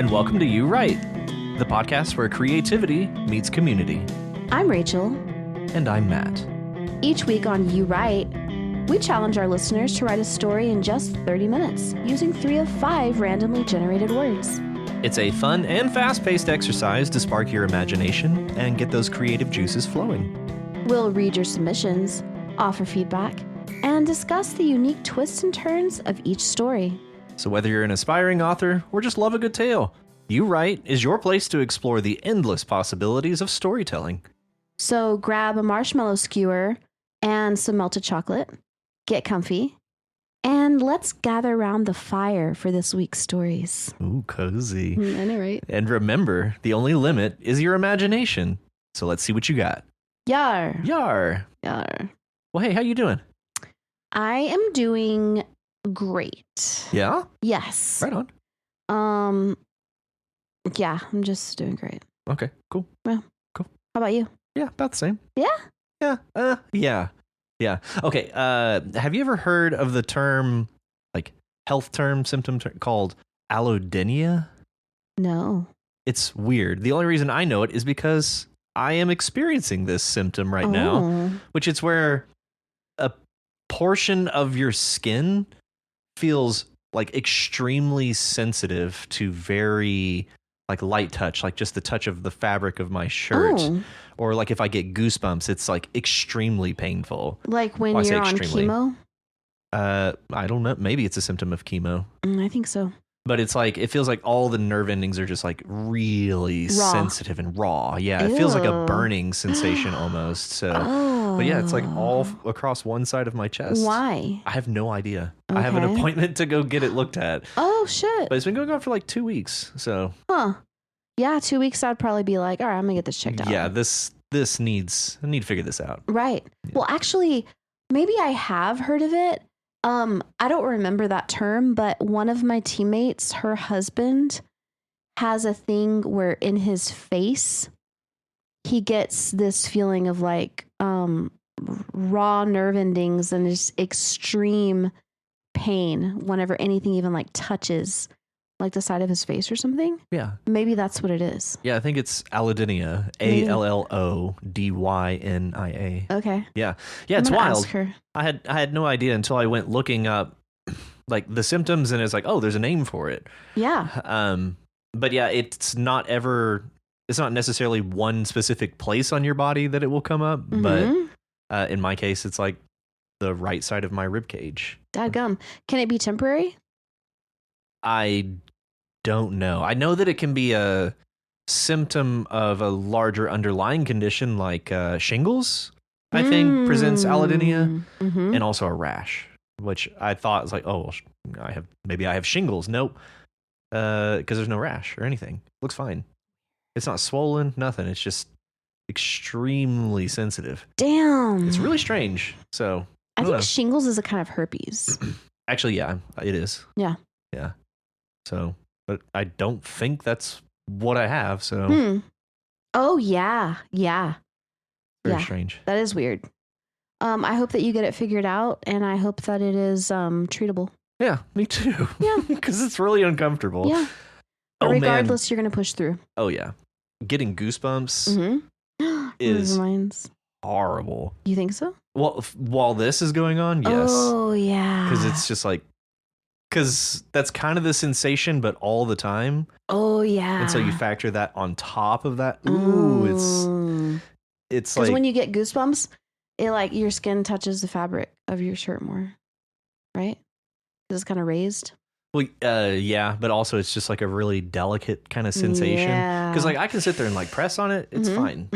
and welcome to You Write, the podcast where creativity meets community. I'm Rachel. And I'm Matt. Each week on You Write, we challenge our listeners to write a story in just 30 minutes using 3 of 5 randomly generated words. It's a fun and fast-paced exercise to spark your imagination and get those creative juices flowing. We'll read your submissions, offer feedback, and discuss the unique twists and turns of each story. So whether you're an aspiring author or just love a good tale, You Write is your place to explore the endless possibilities of storytelling. So grab a marshmallow skewer and some melted chocolate, get comfy, and let's gather around the fire for this week's stories. Ooh, cozy. I know, right? And remember, the only limit is your imagination. So let's see what you got. Yar. Yar. Yar. Well, hey, how you doing? I am doing great. Yeah? Yes. Right on. Yeah, I'm just doing great. Okay, cool. Well, cool. How about you? Yeah, about the same. Yeah? Yeah. Yeah. Okay, have you ever heard of the term, like, health term, symptom term, called allodynia? No. It's weird. The only reason I know it is because I am experiencing this symptom right now, which is where a portion of your skin feels like extremely sensitive to very like light touch, like just the touch of the fabric of my shirt. Or like if I get goosebumps, it's like extremely painful. Like when you're on chemo? I don't know. Maybe it's a symptom of chemo. I think so. But it's like, it feels like all the nerve endings are just like really sensitive and raw. Yeah, it feels like a burning sensation almost. So, but yeah, it's like all across one side of my chest. Why? I have no idea. Okay. I have an appointment to go get it looked at. Oh, shit. But it's been going on for like 2 weeks. So, yeah, 2 weeks, I'd probably be like, all right, I'm going to get this checked out. Yeah, I need to figure this out. Right. Yeah. Well, actually, maybe I have heard of it. I don't remember that term, but one of my teammates, her husband, has a thing where in his face, he gets this feeling of like raw nerve endings and just extreme pain whenever anything even like touches like the side of his face or something. Yeah. Maybe that's what it is. Yeah, I think it's allodynia. ALLODYNIA. Okay. Yeah. Yeah, it's wild. I had no idea until I went looking up like the symptoms, and it's like, oh, there's a name for it. Yeah. But yeah, it's not necessarily one specific place on your body that it will come up, but in my case, it's like the right side of my rib cage. Dadgum. Can it be temporary? I don't know. I know that it can be a symptom of a larger underlying condition like shingles, I think, presents allodynia, and also a rash, which I thought was like, oh, well, maybe I have shingles. Nope. Because there's no rash or anything. Looks fine. It's not swollen, nothing. It's just extremely sensitive. Damn. It's really strange. So I think shingles is a kind of herpes. Actually, yeah, it is. Yeah. Yeah. So, but I don't think that's what I have. So. Oh, yeah. Yeah. Very strange. That is weird. I hope that you get it figured out, and I hope that it is treatable. Yeah, me too. Yeah. Because it's really uncomfortable. Yeah. But regardless, you're going to push through. Oh, yeah. Getting goosebumps is horrible. You think so? Well, while this is going on, yes. Oh, yeah. Because it's just like, because that's kind of the sensation, but all the time. Oh, yeah. And so you factor that on top of that. Ooh, it's like. Because when you get goosebumps, it like your skin touches the fabric of your shirt more, right? Because it's kind of raised. Well, yeah, but also it's just like a really delicate kind of sensation. Because like I can sit there and like press on it, it's fine.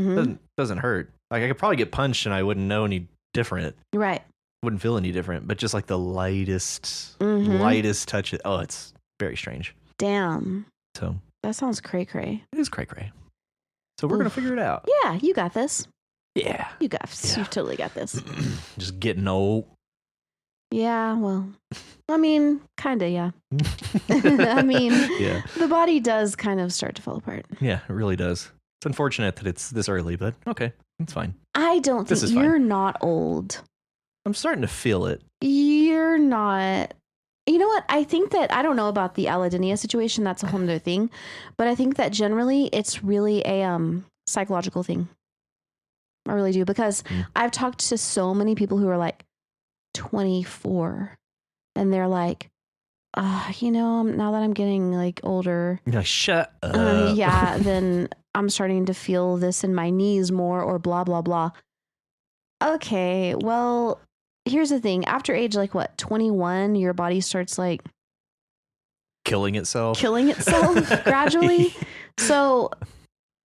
Doesn't hurt. Like I could probably get punched and I wouldn't know any different. Right. Wouldn't feel any different. But just like the lightest touch. Oh, it's very strange. Damn. So that sounds cray cray. It is cray cray. So we're gonna figure it out. Yeah, you got this. Yeah. You totally got this. Just getting old. Yeah, well, I mean, kind of, yeah. I mean, the body does kind of start to fall apart. Yeah, it really does. It's unfortunate that it's this early, but okay, it's fine. I don't think you're not old. I'm starting to feel it. You're not You know what? I think that I don't know about the allodynia situation. That's a whole other thing. But I think that generally it's really a psychological thing. I really do. Because I've talked to so many people who are like 24 and they're like, now that I'm getting like older, You're like, shut up. yeah, then I'm starting to feel this in my knees more or blah, blah, blah. Okay, well, here's the thing. After age like what, 21, your body starts like killing itself gradually. So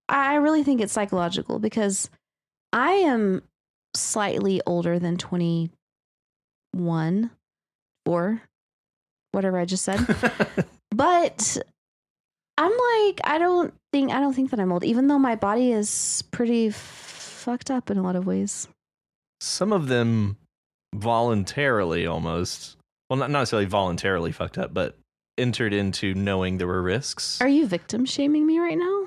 I really think it's psychological because I am slightly older than 21 or whatever I just said. But I'm like, I don't think that I'm old, even though my body is pretty fucked up in a lot of ways. Some of them voluntarily almost. Well, not necessarily voluntarily fucked up, but entered into knowing there were risks. Are you victim shaming me right now?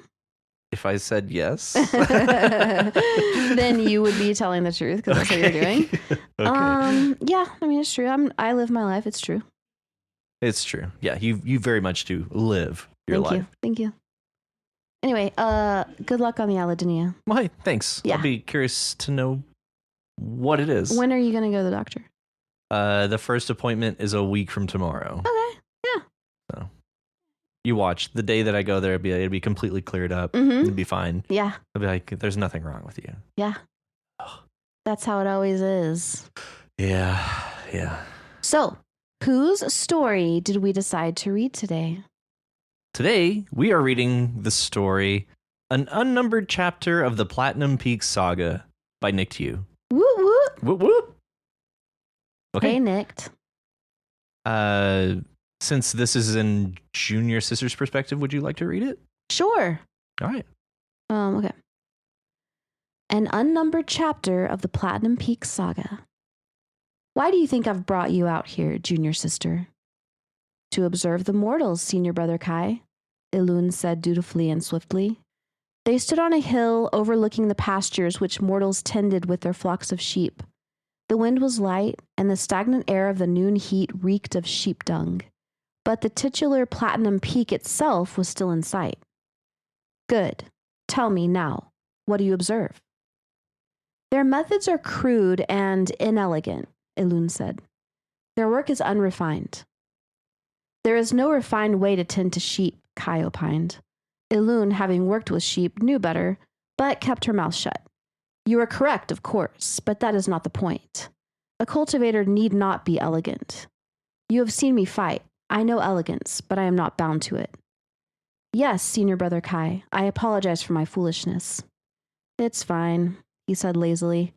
If I said yes, then you would be telling the truth because that's what you're doing. Okay. Yeah, I mean, it's true. I live my life. It's true. It's true. Yeah, you very much do live your life. Thank you. Anyway, good luck on the allodynia. Why? Thanks. Yeah. I'll be curious to know what it is. When are you going to go to the doctor? The first appointment is a week from tomorrow. Okay. Yeah. So you watch. The day that I go there, it'll be completely cleared up. Mm-hmm. It'll be fine. Yeah. I'll be like, there's nothing wrong with you. Yeah. That's how it always is. Yeah. Yeah. So, whose story did we decide to read today? Today, we are reading the story, An Unnumbered Chapter of the Platinum Peak Saga by NickedYou. Whoop, whoop. Whoop, whoop. Okay. Hey, Nicked. Since this is in Junior Sister's perspective, would you like to read it? Sure. All right. Okay. An unnumbered chapter of the Platinum Peak Saga. Why do you think I've brought you out here, Junior Sister? To observe the mortals, Senior Brother Kai, Elune said dutifully and swiftly. They stood on a hill overlooking the pastures which mortals tended with their flocks of sheep. The wind was light, and the stagnant air of the noon heat reeked of sheep dung. But the titular Platinum Peak itself was still in sight. Good. Tell me now, what do you observe? Their methods are crude and inelegant, Elune said. Their work is unrefined. There is no refined way to tend to sheep, Kai opined. Elune, having worked with sheep, knew better, but kept her mouth shut. You are correct, of course, but that is not the point. A cultivator need not be elegant. You have seen me fight. I know elegance, but I am not bound to it. Yes, Senior Brother Kai, I apologize for my foolishness. It's fine, he said lazily.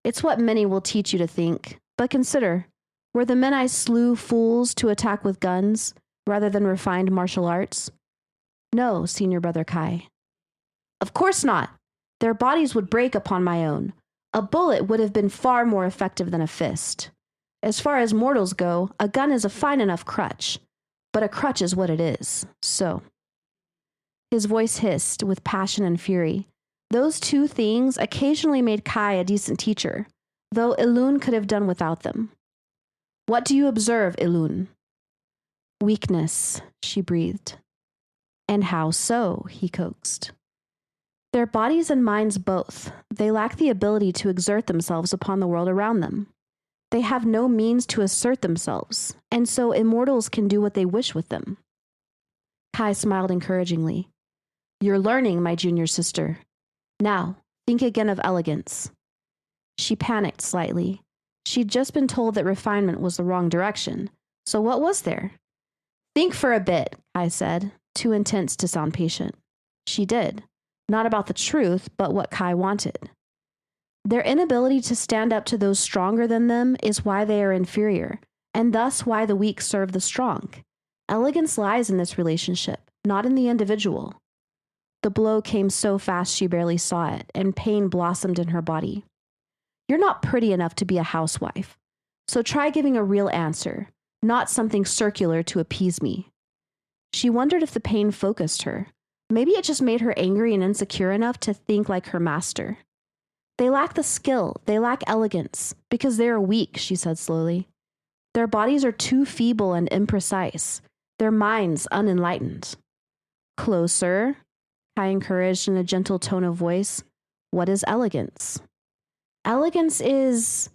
It's what many will teach you to think. But consider, were the men I slew fools to attack with guns, rather than refined martial arts? No, Senior Brother Kai. Of course not. Their bodies would break upon my own. A bullet would have been far more effective than a fist. As far as mortals go, a gun is a fine enough crutch. But a crutch is what it is, so. His voice hissed with passion and fury. Those two things occasionally made Kai a decent teacher, though Elune could have done without them. What do you observe, Elune? Weakness, she breathed. And how so? He coaxed. Their bodies and minds both. They lack the ability to exert themselves upon the world around them. They have no means to assert themselves, and so immortals can do what they wish with them. Kai smiled encouragingly. You're learning, my junior sister. Now, think again of elegance. She panicked slightly. She'd just been told that refinement was the wrong direction. So what was there? Think for a bit, Kai said, too intense to sound patient. She did. Not about the truth, but what Kai wanted. Their inability to stand up to those stronger than them is why they are inferior, and thus why the weak serve the strong. Elegance lies in this relationship, not in the individual. The blow came so fast she barely saw it, and pain blossomed in her body. You're not pretty enough to be a housewife, so try giving a real answer, not something circular to appease me. She wondered if the pain focused her. Maybe it just made her angry and insecure enough to think like her master. They lack the skill, they lack elegance, because they are weak, she said slowly. Their bodies are too feeble and imprecise, their minds unenlightened. Closer, Kai encouraged in a gentle tone of voice. What is elegance? Elegance is...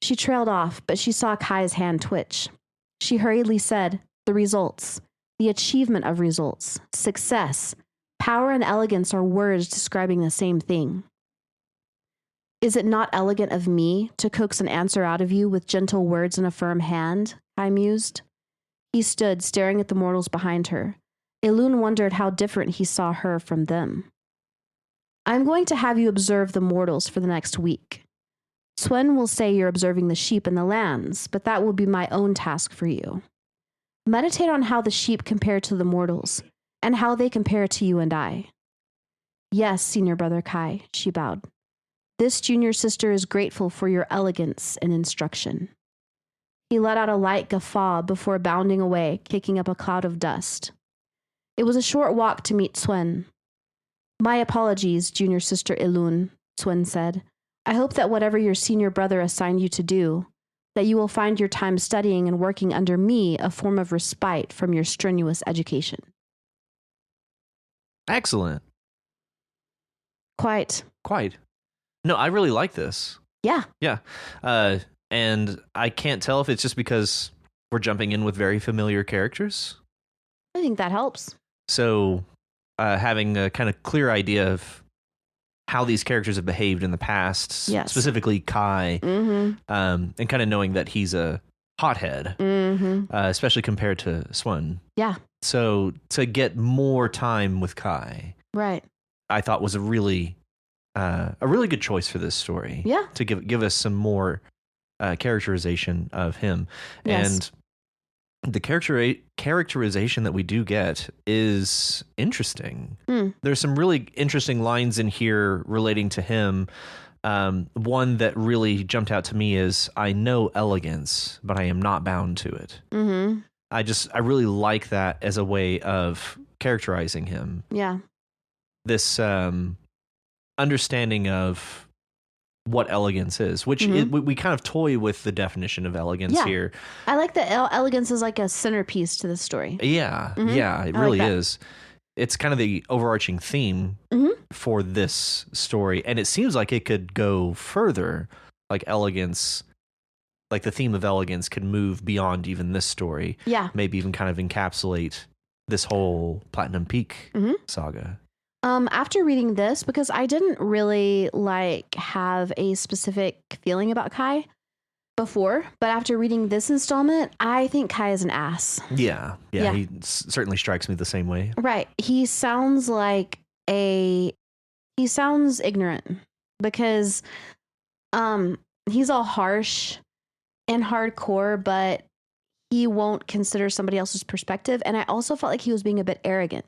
She trailed off, but she saw Kai's hand twitch. She hurriedly said, the results, the achievement of results, success, power and elegance are words describing the same thing. Is it not elegant of me to coax an answer out of you with gentle words and a firm hand? Kai mused. He stood, staring at the mortals behind her. Elun wondered how different he saw her from them. I'm going to have you observe the mortals for the next week. Swen will say you're observing the sheep and the lambs, but that will be my own task for you. Meditate on how the sheep compare to the mortals, and how they compare to you and I. Yes, senior brother Kai, she bowed. This junior sister is grateful for your elegance and instruction. He let out a light guffaw before bounding away, kicking up a cloud of dust. It was a short walk to meet Swen. My apologies, junior sister Elun, Swen said. I hope that whatever your senior brother assigned you to do, that you will find your time studying and working under me a form of respite from your strenuous education. Excellent. Quite. No, I really like this. Yeah. Yeah. And I can't tell if it's just because we're jumping in with very familiar characters. I think that helps. So having a kind of clear idea of how these characters have behaved in the past, yes. specifically Kai, and kind of knowing that he's a hothead, especially compared to Swan. Yeah. So to get more time with Kai, right, I thought was a really good choice for this story. Yeah. To give us some more characterization of him. Yes. And the characterization that we do get is interesting. There's some really interesting lines in here relating to him. One that really jumped out to me is, I know elegance, but I am not bound to it. I really like that as a way of characterizing him. Yeah. This understanding of what elegance is, which we kind of toy with the definition of elegance here. I like that elegance is like a centerpiece to the story. Yeah, it really is. It's kind of the overarching theme for this story, and it seems like it could go further. Like elegance, like the theme of elegance could move beyond even this story. Yeah. Maybe even kind of encapsulate this whole Platinum Peak saga. After reading this, because I didn't really have a specific feeling about Kai before, but after reading this installment, I think Kai is an ass. Yeah. He certainly strikes me the same way. Right. He sounds ignorant because he's all harsh and hardcore, but he won't consider somebody else's perspective. And I also felt like he was being a bit arrogant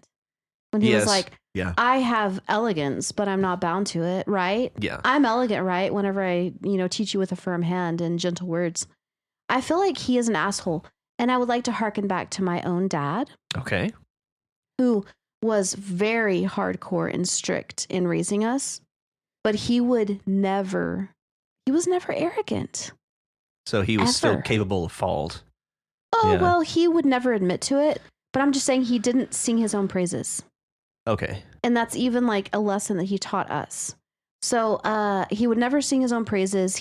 when he was like, I have elegance, but I'm not bound to it, right? Yeah. I'm elegant, right? Whenever I, teach you with a firm hand and gentle words. I feel like he is an asshole. And I would like to harken back to my own dad. Okay. Who was very hardcore and strict in raising us, but he was never arrogant. So he was still capable of fault. Oh, well, he would never admit to it, but I'm just saying he didn't sing his own praises. Okay. And that's even like a lesson that he taught us. So he would never sing his own praises.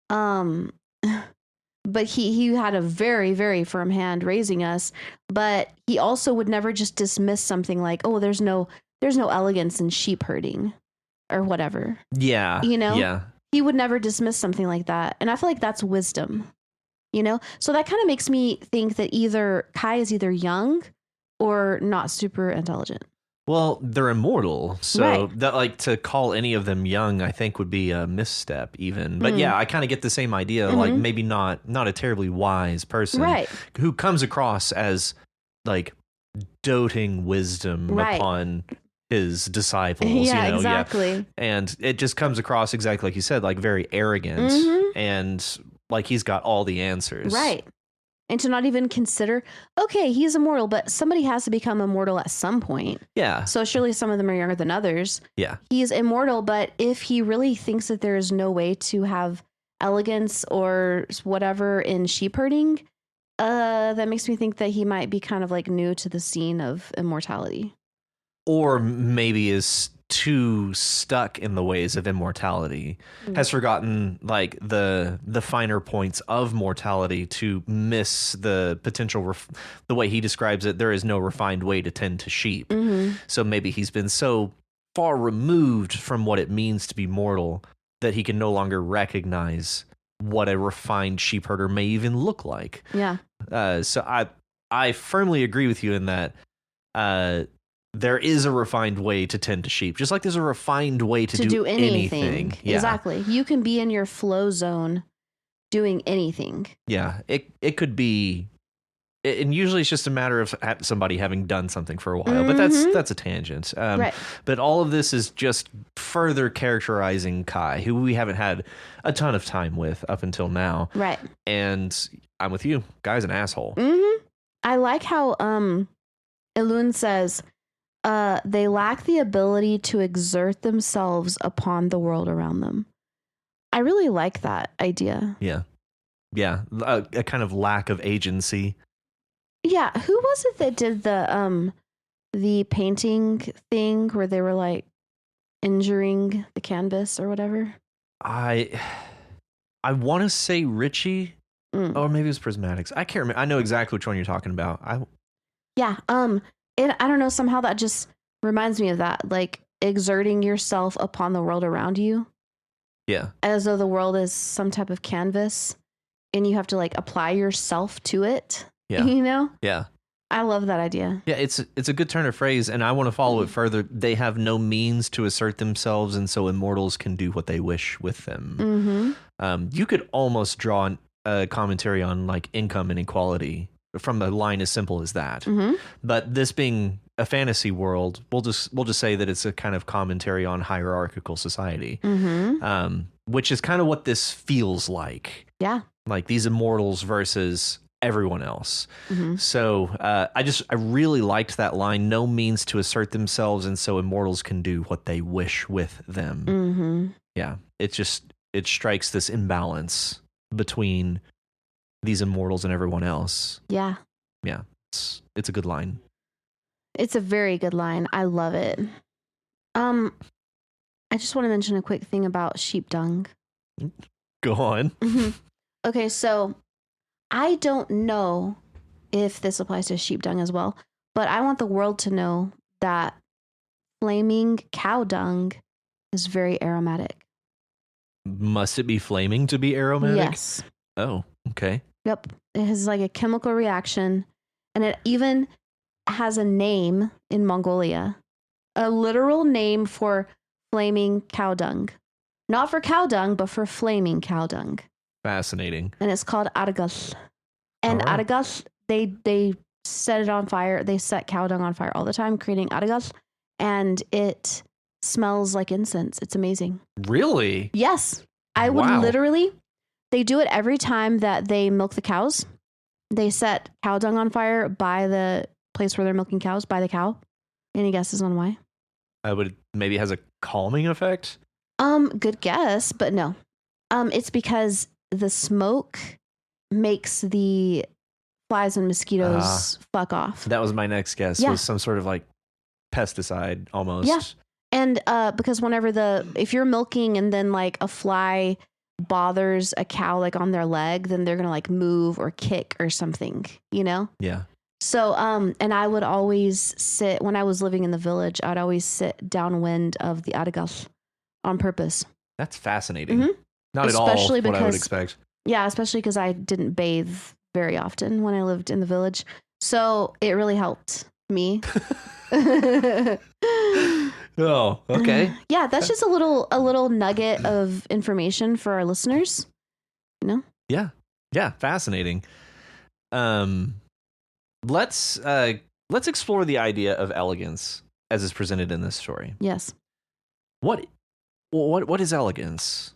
But he had a very, very firm hand raising us. But he also would never just dismiss something like, oh, there's no elegance in sheep herding or whatever. Yeah. Yeah. He would never dismiss something like that. And I feel like that's wisdom, So that kind of makes me think that either Kai is either young or not super intelligent. Well, they're immortal, so that to call any of them young, I think would be a misstep even. But yeah, I kind of get the same idea, like maybe not a terribly wise person who comes across as doting wisdom upon his disciples. Yeah, exactly. Yeah. And it just comes across exactly like you said, like very arrogant and like he's got all the answers. Right. And to not even consider, okay, he's immortal, but somebody has to become immortal at some point. Yeah. So surely some of them are younger than others. Yeah. He's immortal, but if he really thinks that there is no way to have elegance or whatever in sheep herding, that makes me think that he might be kind of like new to the scene of immortality. Or maybe is too stuck in the ways of immortality, has forgotten like the finer points of mortality to miss the potential. The way he describes it, there is no refined way to tend to sheep. Mm-hmm. So maybe he's been so far removed from what it means to be mortal that he can no longer recognize what a refined sheep herder may even look like. Yeah. So I firmly agree with you in that there is a refined way to tend to sheep, just like there's a refined way to do anything. Yeah. Exactly. You can be in your flow zone doing anything. Yeah, it could be, and usually it's just a matter of somebody having done something for a while, but that's a tangent. Right. But all of this is just further characterizing Kai, who we haven't had a ton of time with up until now. Right. And I'm with you. Guy's an asshole. Mm-hmm. I like how Elun says they lack the ability to exert themselves upon the world around them. I really like that idea. Yeah. Yeah. A kind of lack of agency. Yeah. Who was it that did the painting thing where they were like injuring the canvas or whatever? I want to say Richie, or maybe it was Prismatics. I can't remember. I know exactly which one you're talking about. Yeah. I don't know. Somehow that just reminds me of that, like exerting yourself upon the world around you. Yeah. As though the world is some type of canvas and you have to like apply yourself to it. Yeah. You know? Yeah. I love that idea. Yeah, it's a good turn of phrase, and I want to follow it further. They have no means to assert themselves, and so immortals can do what they wish with them. Mm-hmm. You could almost draw a commentary on like income inequality from a line as simple as that. Mm-hmm. But this being a fantasy world, we'll just say that it's a kind of commentary on hierarchical society, which is kind of what this feels like. Yeah, like these immortals versus everyone else. So I really liked that line. No means to assert themselves, and so immortals can do what they wish with them. Yeah, it strikes this imbalance between these immortals and everyone else. Yeah. It's a good line. It's a very good line. I love it. I just want to mention a quick thing about sheep dung. Go on. Okay, so I don't know if this applies to sheep dung as well, but I want the world to know that flaming cow dung is very aromatic. Must it be flaming to be aromatic? Yes. Oh, okay. Yep. It has like a chemical reaction, and it even has a name in Mongolia, a literal name for flaming cow dung. Not for cow dung, but for flaming cow dung. Fascinating. And it's called argal. And argal, they set it on fire. They set cow dung on fire all the time, creating argal, and it smells like incense. It's amazing. Really? Yes. I would literally, they do it every time that they milk the cows. They set cow dung on fire by the place where they're milking cows, by the cow. Any guesses on why? Maybe has a calming effect? Good guess, but no. It's because the smoke makes the flies and mosquitoes fuck off. That was my next guess. Yeah. Was some sort of like pesticide almost. Yeah. And because if you're milking and then like a fly bothers a cow like on their leg, then they're gonna like move or kick or something, you know? Yeah. So and I would always sit, when I was living in the village, I'd always sit downwind of the argal on purpose. That's fascinating. Not Especially at all what I would expect. Yeah, especially because I didn't bathe very often when I lived in the village. So it really helped me. Oh, okay. Yeah, that's just a little nugget of information for our listeners. You know? Yeah, fascinating. Let's explore the idea of elegance as is presented in this story. Yes. What is elegance?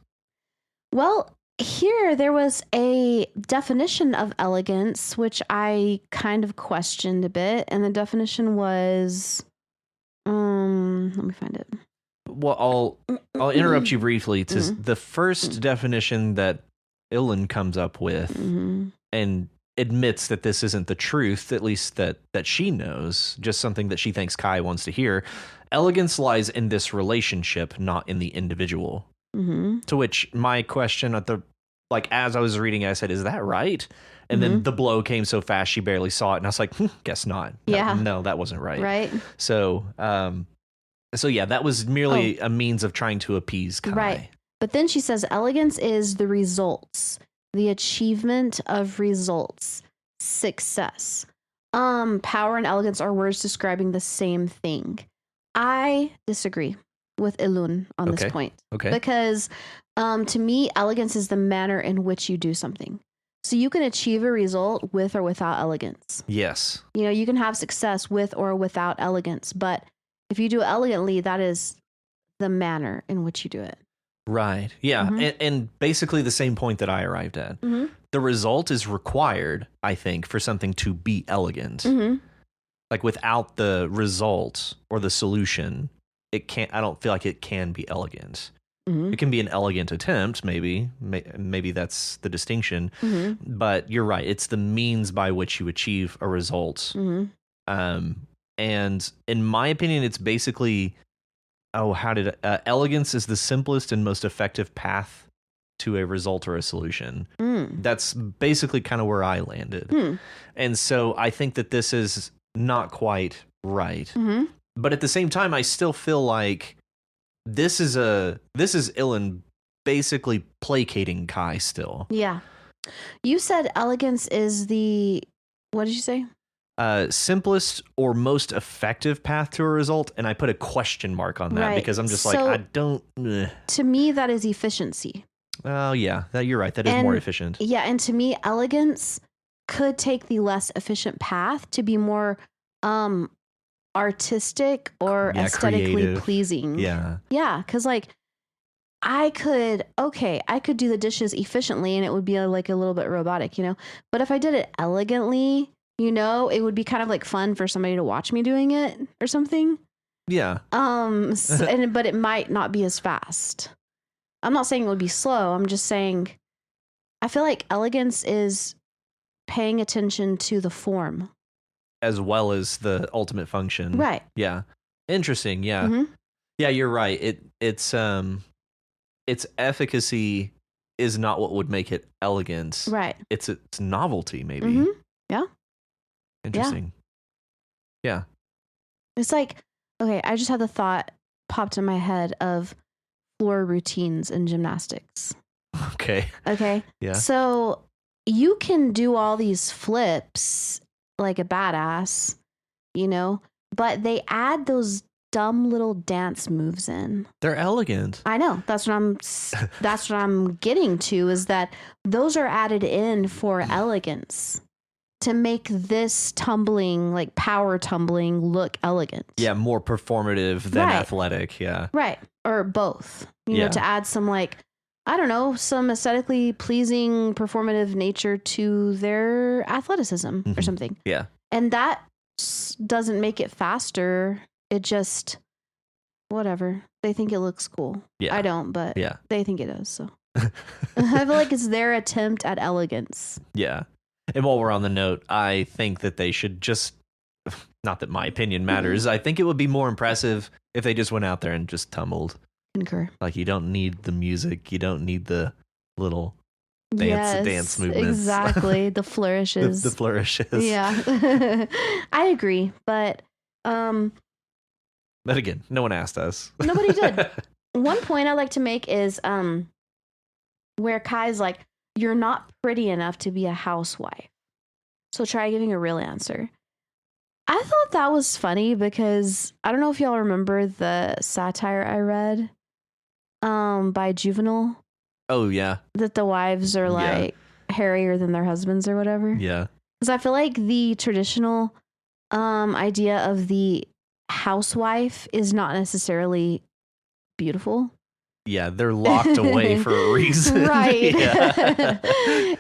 Well, here there was a definition of elegance which I kind of questioned a bit, and the definition was let me find it. Well, I'll interrupt you briefly to the first definition that Ilan comes up with and admits that this isn't the truth, at least that she knows, just something that she thinks Kai wants to hear. Elegance lies in this relationship, not in the individual. To which my question as I was reading it, I said, is that right? And then the blow came so fast she barely saw it, and I was like, guess not. No, that wasn't right. Right. So yeah, that was merely a means of trying to appease Kai. Right. But then she says elegance is the results, the achievement of results, success. Power and elegance are words describing the same thing. I disagree with Ilun on this point. Okay. Because to me, elegance is the manner in which you do something. So you can achieve a result with or without elegance. Yes. You can have success with or without elegance, but if you do it elegantly, that is the manner in which you do it. Right. Yeah. And basically the same point that I arrived at. The result is required, I think, for something to be elegant. Like without the result or the solution, I don't feel like it can be elegant. It can be an elegant attempt, maybe that's the distinction. But you're right. It's the means by which you achieve a result. And in my opinion, it's basically, elegance is the simplest and most effective path to a result or a solution. That's basically kind of where I landed. And so I think that this is not quite right. But at the same time, I still feel like this is Ilan basically placating Kai still. Yeah. You said elegance is what did you say? Simplest or most effective path to a result, and I put a question mark on that because I'm just I don't. To me, that is efficiency. Oh yeah, you're right. That is more efficient. Yeah, and to me, elegance could take the less efficient path to be more artistic or aesthetically creative. pleasing. Yeah, because I could do the dishes efficiently and it would be a little bit robotic, But if I did it elegantly, it would be kind of fun for somebody to watch me doing it or something. Yeah. But it might not be as fast. I'm not saying it would be slow. I'm just saying I feel like elegance is paying attention to the form as well as the ultimate function. Right. Yeah. Interesting. Yeah. Yeah, you're right. Its efficacy is not what would make it elegant. Right. It's novelty, maybe. Yeah. Interesting. Yeah. It's I just had the thought popped in my head of floor routines in gymnastics. Okay. Yeah. So you can do all these flips like a badass, but they add those dumb little dance moves in. They're elegant. I know. That's what I'm getting to, is that those are added in for elegance to make this tumbling, power tumbling, look elegant. Yeah, more performative than athletic. Yeah. Right. Or both. To add some some aesthetically pleasing performative nature to their athleticism or something. Yeah. And that doesn't make it faster. It just, whatever. They think it looks cool. Yeah. I don't, but they think it does. So I feel like it's their attempt at elegance. Yeah. And while we're on the note, I think that they should just, not that my opinion matters, I think it would be more impressive if they just went out there and just tumbled. Concur. You don't need the music. You don't need the little dance movements. Exactly. The flourishes. the flourishes. Yeah. I agree. But again, no one asked us. Nobody did. One point I like to make is where Kai's you're not pretty enough to be a housewife. So try giving a real answer. I thought that was funny because I don't know if y'all remember the satire I read by Juvenile. Oh, yeah. That the wives are hairier than their husbands or whatever. Yeah. Because I feel like the traditional idea of the housewife is not necessarily beautiful. Yeah, they're locked away for a reason. Right.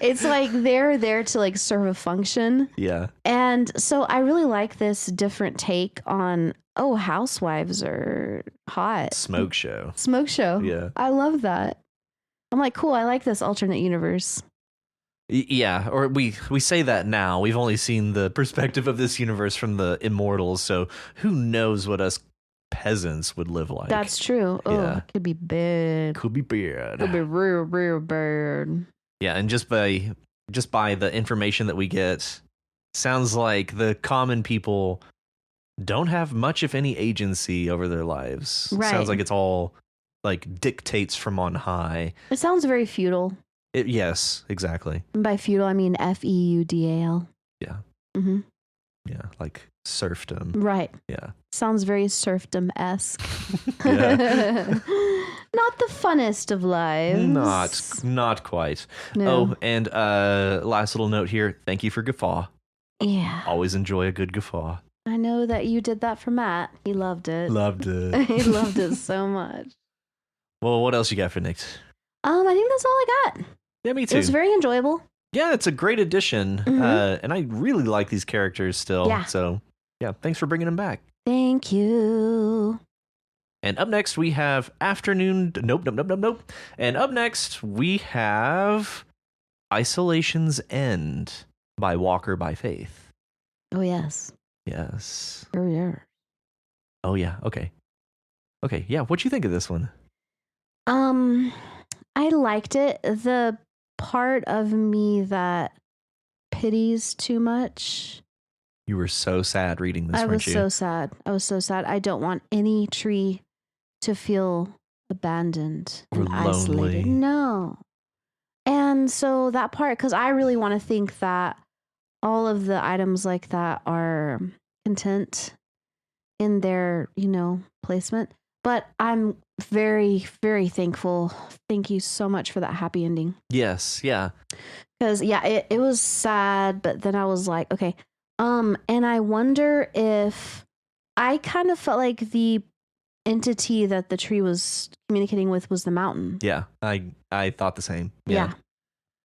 It's they're there to serve a function. Yeah. And so I really like this different take on, housewives are hot. Smoke show. Smoke show. Yeah. I love that. I'm like, cool, I like this alternate universe. Yeah, or we say that now. We've only seen the perspective of this universe from the immortals, so who knows what us peasants would live like. That's true. Oh, Yeah. it could be bad. Could be bad. Could be real bad. Yeah, and just by the information that we get, sounds like the common people don't have much, if any, agency over their lives. Right. Sounds like it's all like dictates from on high. It sounds very feudal. Yes, exactly. And by feudal, I mean FEUDAL. Yeah. Mm-hmm. Yeah, like serfdom. Right. Yeah. Sounds very serfdom-esque. Yeah. Not the funnest of lives. Not quite. No. Oh, and last little note here. Thank you for guffaw. Yeah. Always enjoy a good guffaw. I know that you did that for Matt. He loved it. Loved it. He loved it so much. Well, what else you got for Nick? I think that's all I got. Yeah, me too. It was very enjoyable. Yeah, it's a great addition. And I really like these characters still. Yeah. So, yeah, thanks for bringing them back. Thank you. And up next, we have Afternoon... Nope. And up next, we have Isolation's End by Walker by Faith. Oh, yes. Yes. Oh, yeah. Oh, yeah. Okay. Yeah, what'd you think of this one? I liked it. The part of me that pities too much. You were so sad reading this, I weren't was you? so sad. I was so sad. I don't want any tree to feel abandoned Or and isolated. lonely. No. And so that part, because I really want to think that all of the items like that are content in their, placement. But I'm very, very thankful. Thank you so much for that happy ending. Yes, yeah. Because, it was sad, but then I was like, okay. And I wonder if I kind of felt like the entity that the tree was communicating with was the mountain. Yeah, I thought the same. Yeah.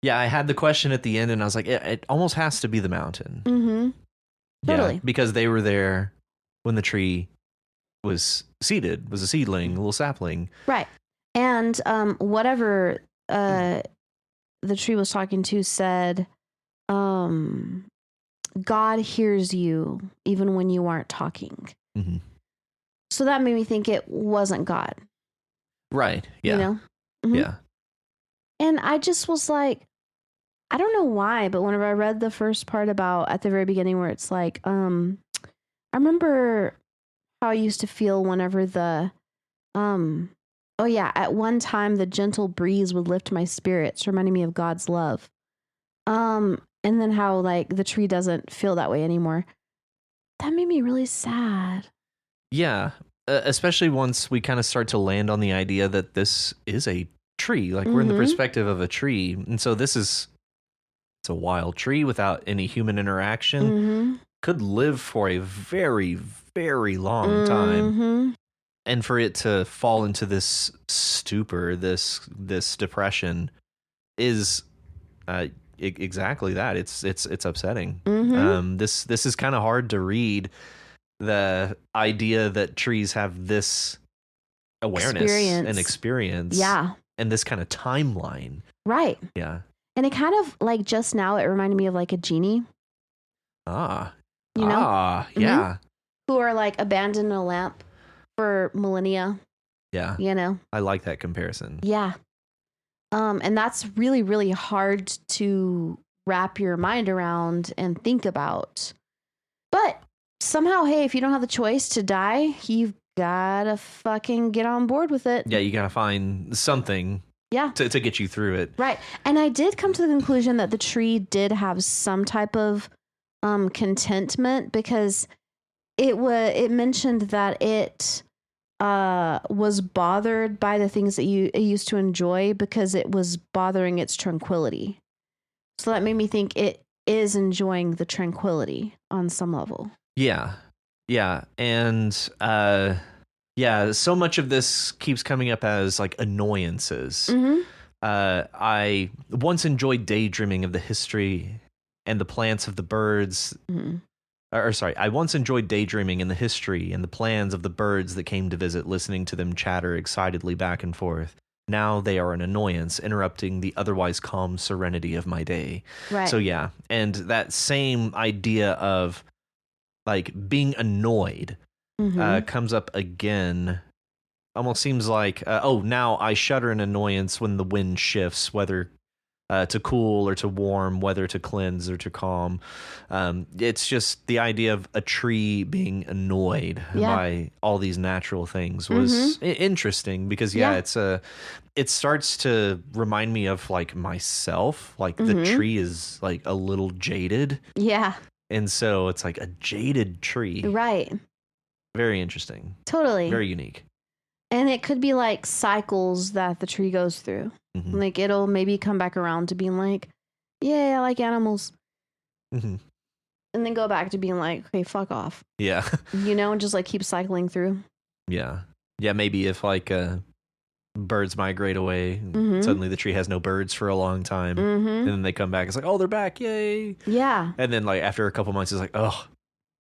Yeah, I had the question at the end, and I was like, it almost has to be the mountain. Mm-hmm. Totally. Yeah, because they were there when the tree was seeded, was a seedling, a little sapling. Right. And whatever the tree was talking to said, God hears you even when you aren't talking. Mm-hmm. So that made me think it wasn't God. Right. Yeah. Mm-hmm. Yeah. And I just was like, I don't know why, but whenever I read the first part about at the very beginning where it's like, I remember how I used to feel whenever at one time the gentle breeze would lift my spirits, reminding me of God's love. And then how like the tree doesn't feel that way anymore. That made me really sad. Yeah. Especially once we kind of start to land on the idea that this is a tree, like we're in the perspective of a tree. And so it's a wild tree without any human interaction, could live for a very, very long time. And for it to fall into this stupor, this depression is exactly that. It's upsetting. This is kind of hard to read, the idea that trees have this awareness and experience. Yeah. And this kind of timeline. Right. Yeah. And it kind of like just now it reminded me of like a genie. Yeah. Who are like abandoned in a lamp for millennia. Yeah. I like that comparison. Yeah. And that's really, really hard to wrap your mind around and think about. But somehow, hey, if you don't have the choice to die, you've gotta fucking get on board with it. Yeah, you gotta find something. Yeah. To get you through it. Right. And I did come to the conclusion that the tree did have some type of contentment, because it mentioned that it was bothered by the things that it used to enjoy because it was bothering its tranquility. So that made me think it is enjoying the tranquility on some level. Yeah. Yeah. And so much of this keeps coming up as like annoyances. I once enjoyed daydreaming of the history and the plants of the birds. I once enjoyed daydreaming in the history and the plans of the birds that came to visit, listening to them chatter excitedly back and forth. Now they are an annoyance, interrupting the otherwise calm serenity of my day. Right. So yeah, and that same idea of like being annoyed comes up again. Almost seems like, now I shudder in annoyance when the wind shifts, whether to cool or to warm, whether to cleanse or to calm. It's just the idea of a tree being annoyed by all these natural things was interesting because it starts to remind me of like myself. Like the tree is like a little jaded. Yeah. And so it's like a jaded tree. Right. Very interesting. Totally. Very unique. And it could be like cycles that the tree goes through. Like it'll maybe come back around to being like, yeah, I like animals. And then go back to being like, okay, fuck off. Yeah. And just like keep cycling through. Yeah. Yeah, maybe if like birds migrate away, suddenly the tree has no birds for a long time. And then they come back. It's like, oh, they're back. Yay. Yeah. And then like after a couple months, it's like, oh,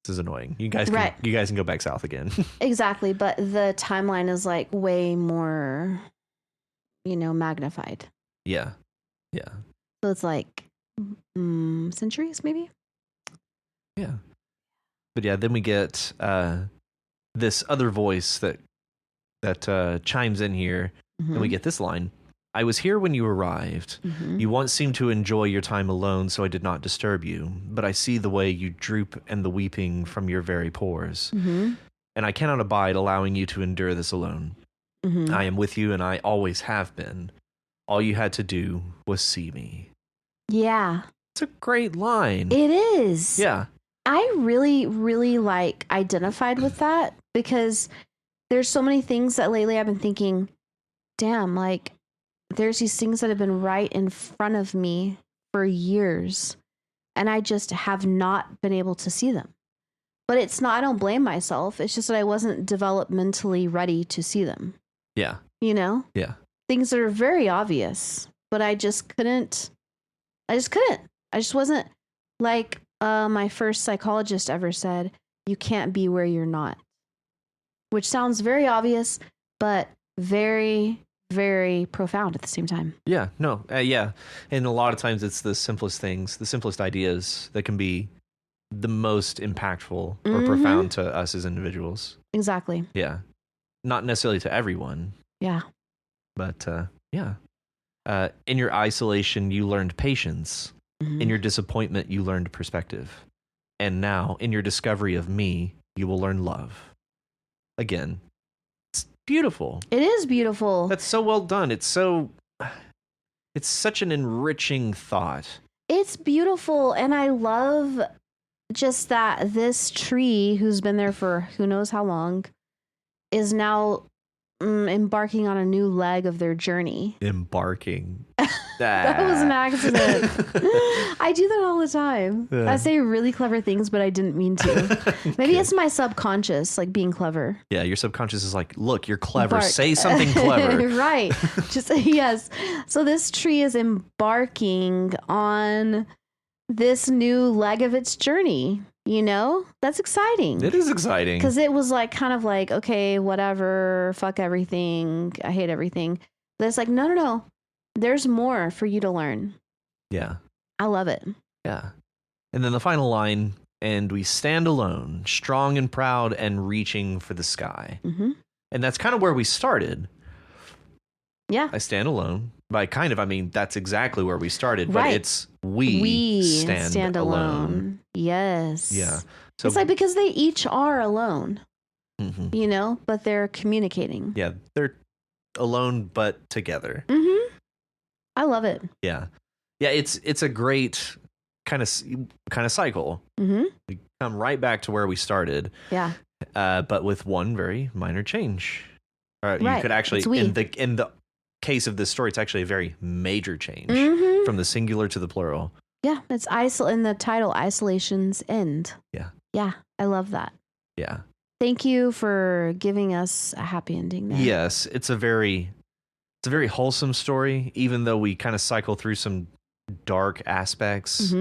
this is annoying. You guys can go back south again. Exactly. But the timeline is like way more, magnified. Yeah. Yeah. So it's like centuries maybe? Yeah. But yeah, then we get this other voice that chimes in here, and we get this line. I was here when you arrived. You once seemed to enjoy your time alone, so I did not disturb you. But I see the way you droop and the weeping from your very pores. And I cannot abide allowing you to endure this alone. I am with you, and I always have been. All you had to do was see me. Yeah. It's a great line. It is. Yeah. I really, really identified with that because there's so many things that lately I've been thinking, damn, like there's these things that have been right in front of me for years and I just have not been able to see them. But it's not, I don't blame myself. It's just that I wasn't developmentally ready to see them. Yeah. Yeah. Things that are very obvious, but I just couldn't. I just wasn't like my first psychologist ever said, you can't be where you're not. Which sounds very obvious, but very, very profound at the same time. Yeah, no, yeah. And a lot of times it's the simplest things, the simplest ideas that can be the most impactful or profound to us as individuals. Exactly. Yeah. Not necessarily to everyone. Yeah. But yeah. In your isolation, you learned patience. In your disappointment, you learned perspective. And now, in your discovery of me, you will learn love. Again, it's beautiful. It is beautiful. That's so well done. It's such an enriching thought. It's beautiful. And I love just that this tree, who's been there for who knows how long, is now embarking on a new leg of their journey. Embarking. That was an accident. I do that all the time. Yeah. I say really clever things, but I didn't mean to. Maybe it's my subconscious, like being clever. Yeah, your subconscious is like, look, you're clever. Say something clever. Right. Just yes. So this tree is embarking on this new leg of its journey. That's exciting. It is exciting. Because it was like kind of like, okay, whatever, fuck everything. I hate everything. But it's like, no. There's more for you to learn. Yeah. I love it. Yeah. And then the final line, and we stand alone, strong and proud and reaching for the sky. And that's kind of where we started. Yeah. I stand alone. By kind of, I mean, that's exactly where we started. But Right. it's we stand alone. Yes. Yeah. So it's like because they each are alone, but they're communicating. Yeah. They're alone, but together. I love it. Yeah. Yeah. It's a great kind of cycle. We come right back to where we started. Yeah. But with one very minor change. You Right. could actually, It's we. in the case of this story, it's actually a very major change from the singular to the plural. Yeah. It's in the title, Isolation's End. Yeah. Yeah. I love that. Yeah. Thank you for giving us a happy ending there. Yes. It's a very wholesome story, even though we kind of cycle through some dark aspects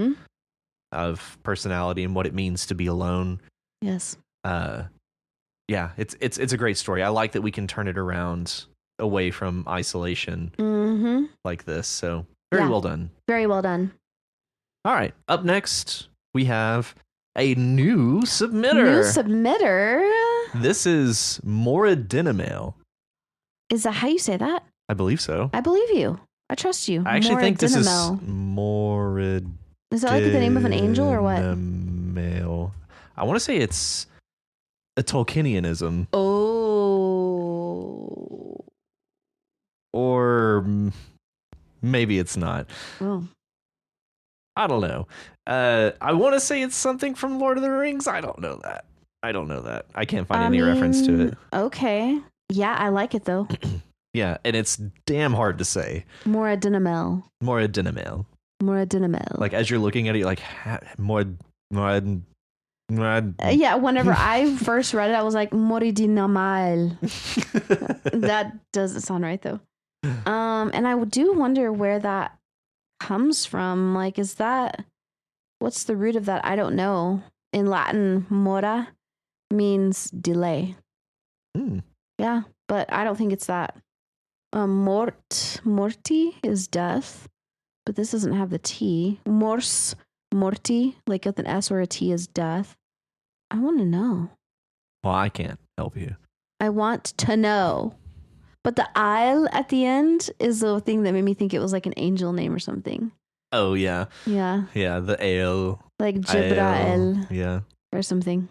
of personality and what it means to be alone. Yes. Yeah, it's a great story. I like that we can turn it around away from isolation like this. So very well done. Very well done. All right. Up next, we have a new submitter. New submitter. This is Moradinamail. Is that how you say that? I believe so. I believe you. I trust you. I actually think this is Moradinamail. Is that like the name of an angel or what? Moradinamail. I want to say it's a Tolkienianism. Oh. Or maybe it's not. Oh. I don't know. I want to say it's something from Lord of the Rings. I don't know that. I can't find any reference to it. Okay. Yeah, I like it though. Yeah, and it's damn hard to say. Moradinamail. Like as you're looking at it, you're like Morad. Yeah, whenever I first read it, I was like Moradinamail. That doesn't sound right though. And I do wonder where that comes from. Like, what's the root of that? I don't know. In Latin, mora means delay. Yeah, but I don't think it's that. Morti is death, but this doesn't have the T. Morti, like with an S or a T, is death. I want to know. Well, I can't help you. I want to know. But the Isle at the end is the thing that made me think it was like an angel name or something. Oh, yeah. Yeah. Yeah, the Ale. Like Jibrael. Yeah. Or something.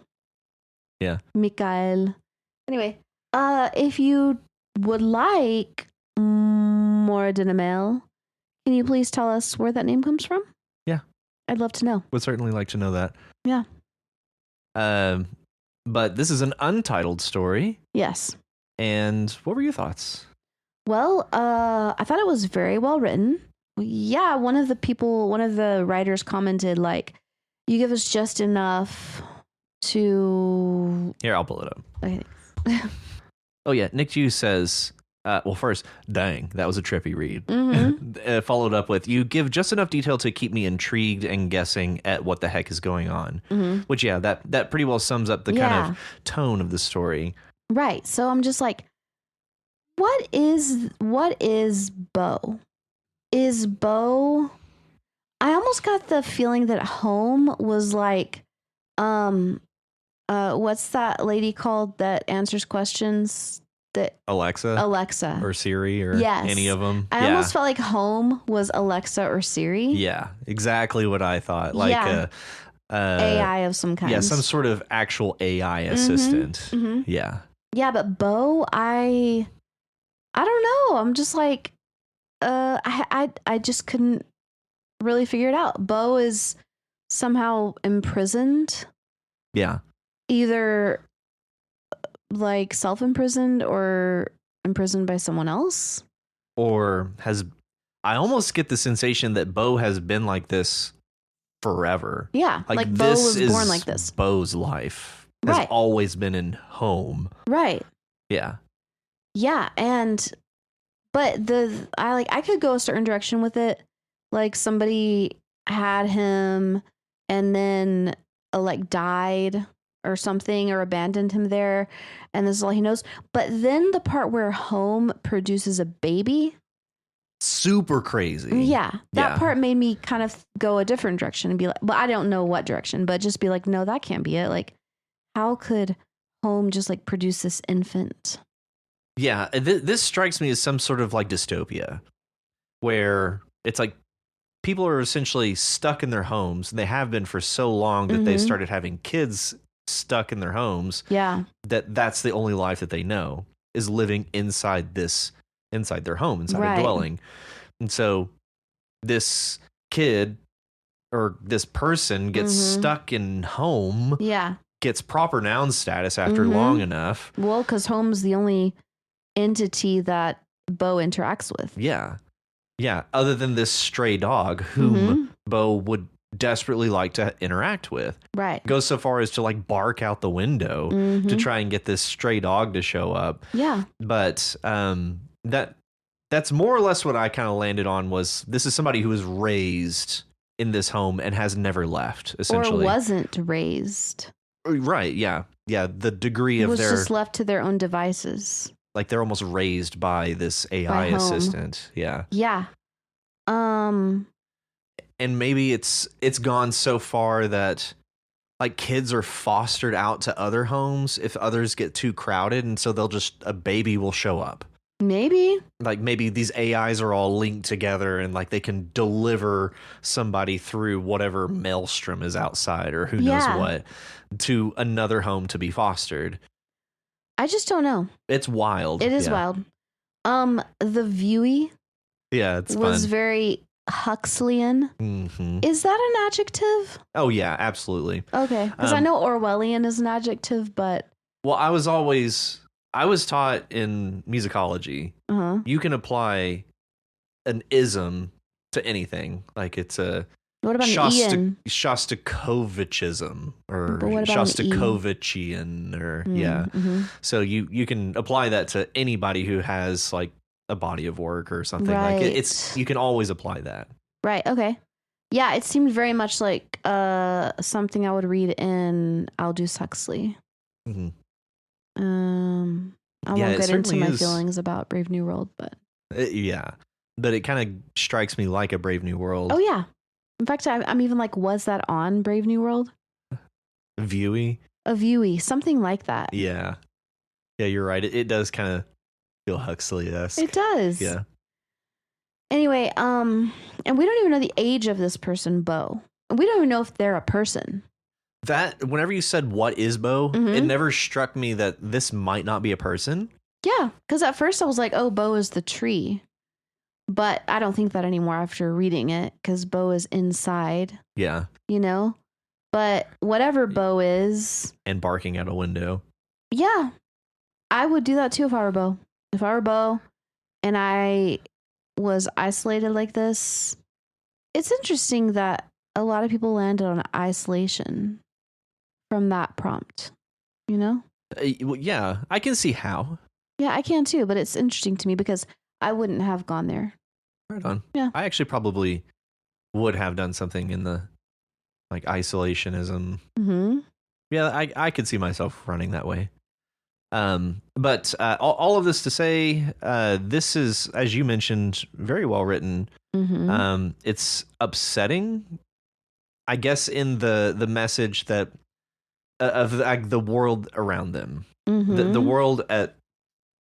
Yeah. Mikael. Anyway, if you would like Moradinamail, can you please tell us where that name comes from? Yeah. I'd love to know. Would certainly like to know that. Yeah. But this is an untitled story. Yes. And what were your thoughts? Well, I thought it was very well written. Yeah, one of the writers commented, like, you give us just enough to... Here, I'll pull it up. Okay. Oh, yeah. NickedYou says, well, first, dang, that was a trippy read. Followed up with, you give just enough detail to keep me intrigued and guessing at what the heck is going on. Which, yeah, that pretty well sums up the kind of tone of the story. Right. So I'm just like, what is Bo? Is Bo... I almost got the feeling that home was like, what's that lady called that answers questions? That Alexa or Siri or any of them. I almost felt like home was Alexa or Siri. Yeah, exactly what I thought. Like AI of some kind. Yeah, some sort of actual AI assistant. Yeah. Yeah, but Bo, I don't know. I'm just like, I just couldn't really figure it out. Bo is somehow imprisoned. Yeah. Either like self-imprisoned or imprisoned by someone else. Or I almost get the sensation that Bo has been like this forever. Yeah. Like Bo was born like this. Bo's life has always been in home. Right. Yeah. Yeah. But I could go a certain direction with it. Like somebody had him and then died or something or abandoned him there. And this is all he knows. But then the part where home produces a baby. Super crazy. Yeah. That part made me kind of go a different direction and be like, well, I don't know what direction, but just be like, no, that can't be it. Like, how could home just like produce this infant? Yeah. This strikes me as some sort of like dystopia where it's like people are essentially stuck in their homes. And they have been for so long that they started having kids stuck in their homes. Yeah. That's the only life that they know is living inside their home, inside a dwelling. And so this kid or this person gets stuck in home. Yeah. Gets proper noun status after long enough. Well, because home's the only entity that Bo interacts with. Yeah. Yeah. Other than this stray dog whom Bo would desperately like to interact with. Right. Goes so far as to like bark out the window to try and get this stray dog to show up. Yeah. But that's more or less what I kind of landed on was this is somebody who was raised in this home and has never left, essentially. Or wasn't raised. Right. Yeah. Yeah. The degree of was just left to their own devices. like they're almost raised by this AI home. assistant. Yeah. Yeah. And maybe it's gone so far that like kids are fostered out to other homes if others get too crowded, and so a baby will show up. Maybe. Like maybe these AIs are all linked together and like they can deliver somebody through whatever maelstrom is outside or who knows what to another home to be fostered. I just don't know. It's wild. It is wild. The Viewey it's was fun. very Huxleyan. Mm-hmm. Is that an adjective? Oh yeah, absolutely. Okay, because I know Orwellian is an adjective, but well, I was taught in musicology. You can apply an ism to anything. Like it's a what about an Ian? Shostakovicism or Shostakovichian or So you can apply that to anybody who has like a body of work or something. Right. Like it's you can always apply that. Right. Okay. Yeah, it seemed very much like something I would read in Aldous Huxley. Mm-hmm. I won't get into my feelings about Brave New World, but but it kind of strikes me like a Brave New World. Oh yeah, in fact, I'm even like, was that on Brave New World? A Viewey, something like that. Yeah, you're right. It does kind of feel Huxley-esque. It does. Yeah. Anyway, and we don't even know the age of this person, Bo. And we don't even know if they're a person. That whenever you said what is Bo, it never struck me that this might not be a person. Yeah, because at first I was like, oh, Bo is the tree. But I don't think that anymore after reading it, because Bo is inside. Yeah. You know? But whatever Bo is. And barking at a window. Yeah. I would do that too if I were Bo. If I were Bo and I was isolated like this, it's interesting that a lot of people landed on isolation from that prompt, you know? Yeah, I can see how. Yeah, I can too, but it's interesting to me because I wouldn't have gone there. Right on. Yeah. I actually probably would have done something in the like isolationism. Mm-hmm. Yeah, I could see myself running that way. But all of this to say, this is, as you mentioned, very well written. Mm-hmm. It's upsetting, I guess, in the message that of the world around them, the world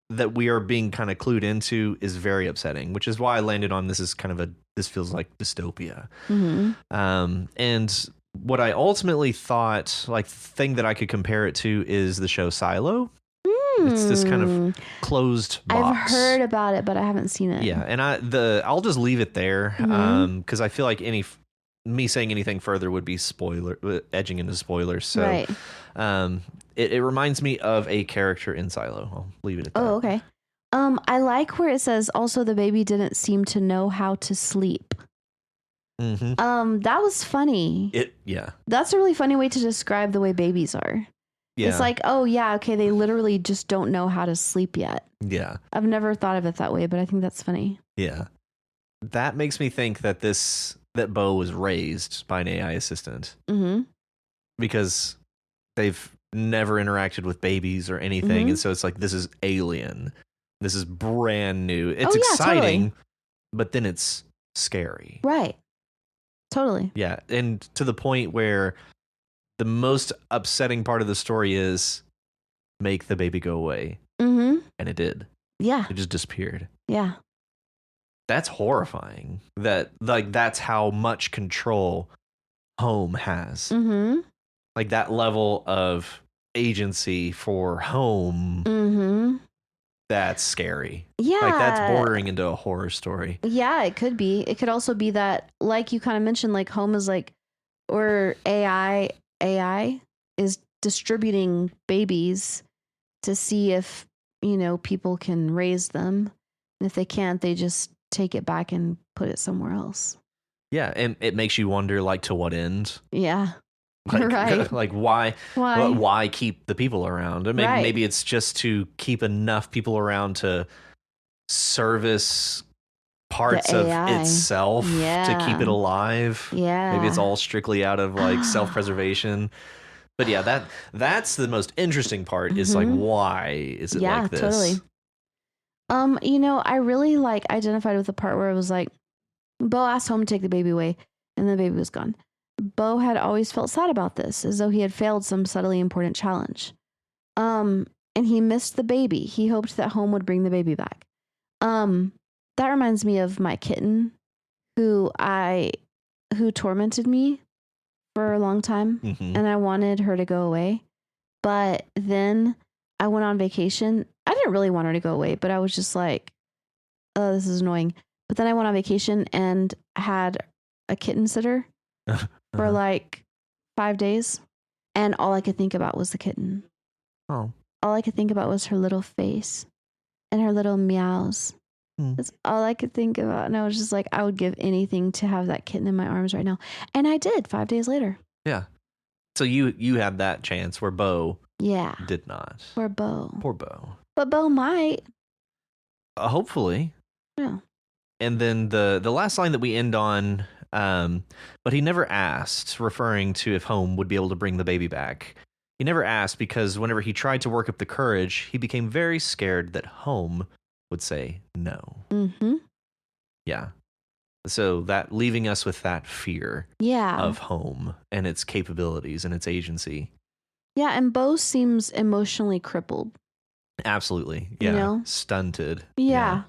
that we are being kind of clued into is very upsetting, which is why I landed on this feels like dystopia. And what I ultimately thought, like the thing that I could compare it to, is the show Silo. It's this kind of closed box. I've heard about it, but I haven't seen it. Yeah, and I'll just leave it there because I feel like me saying anything further would be edging into spoilers. So right. It reminds me of a character in Silo. I'll leave it at that. Oh, okay. I like where it says also the baby didn't seem to know how to sleep. That was funny. That's a really funny way to describe the way babies are. Yeah. It's like, oh yeah, okay, they literally just don't know how to sleep yet. Yeah. I've never thought of it that way, but I think that's funny. Yeah. That makes me think that that Bo was raised by an AI assistant. Because they've never interacted with babies or anything, and so it's like, this is alien. This is brand new. It's exciting, totally. But then it's scary. Right. Totally. Yeah, and to the point where the most upsetting part of the story is make the baby go away. And it did. Yeah. It just disappeared. Yeah. That's horrifying. That's how much control home has. Like that level of agency for home. That's scary. Yeah. Like that's bordering into a horror story. Yeah, it could be. It could also be that, like you kind of mentioned, like home is like, or AI is distributing babies to see if, people can raise them. And if they can't, they just take it back and put it somewhere else. Yeah, and it makes you wonder, like, to what end? Yeah. Like, right. Like, why keep the people around? Maybe it's just to keep enough people around to service parts of itself to keep it alive. Yeah. Maybe it's all strictly out of like self-preservation. But yeah, that's the most interesting part is like, why is it like this? Totally. I really identified with the part where it was like, Bo asked home to take the baby away, and the baby was gone. Bo had always felt sad about this, as though he had failed some subtly important challenge. And he missed the baby. He hoped that home would bring the baby back. That reminds me of my kitten, who tormented me for a long time, and I wanted her to go away. But then I went on vacation. I didn't really want her to go away, but I was just like, oh, this is annoying. But then I went on vacation and had a kitten sitter for like 5 days. And all I could think about was the kitten. Oh. All I could think about was her little face and her little meows. That's all I could think about. And I was just like, I would give anything to have that kitten in my arms right now. And I did 5 days later. Yeah. So you had that chance where Bo did not. Poor Bo. Poor Bo. But Bo might. Hopefully. Yeah. And then the last line that we end on, but he never asked, referring to if home would be able to bring the baby back. He never asked because whenever he tried to work up the courage, he became very scared that home would say no. Mm-hmm. Yeah. So that leaving us with that fear of home and its capabilities and its agency. Yeah, and Bo seems emotionally crippled. Absolutely. Yeah. You know? Stunted. Yeah.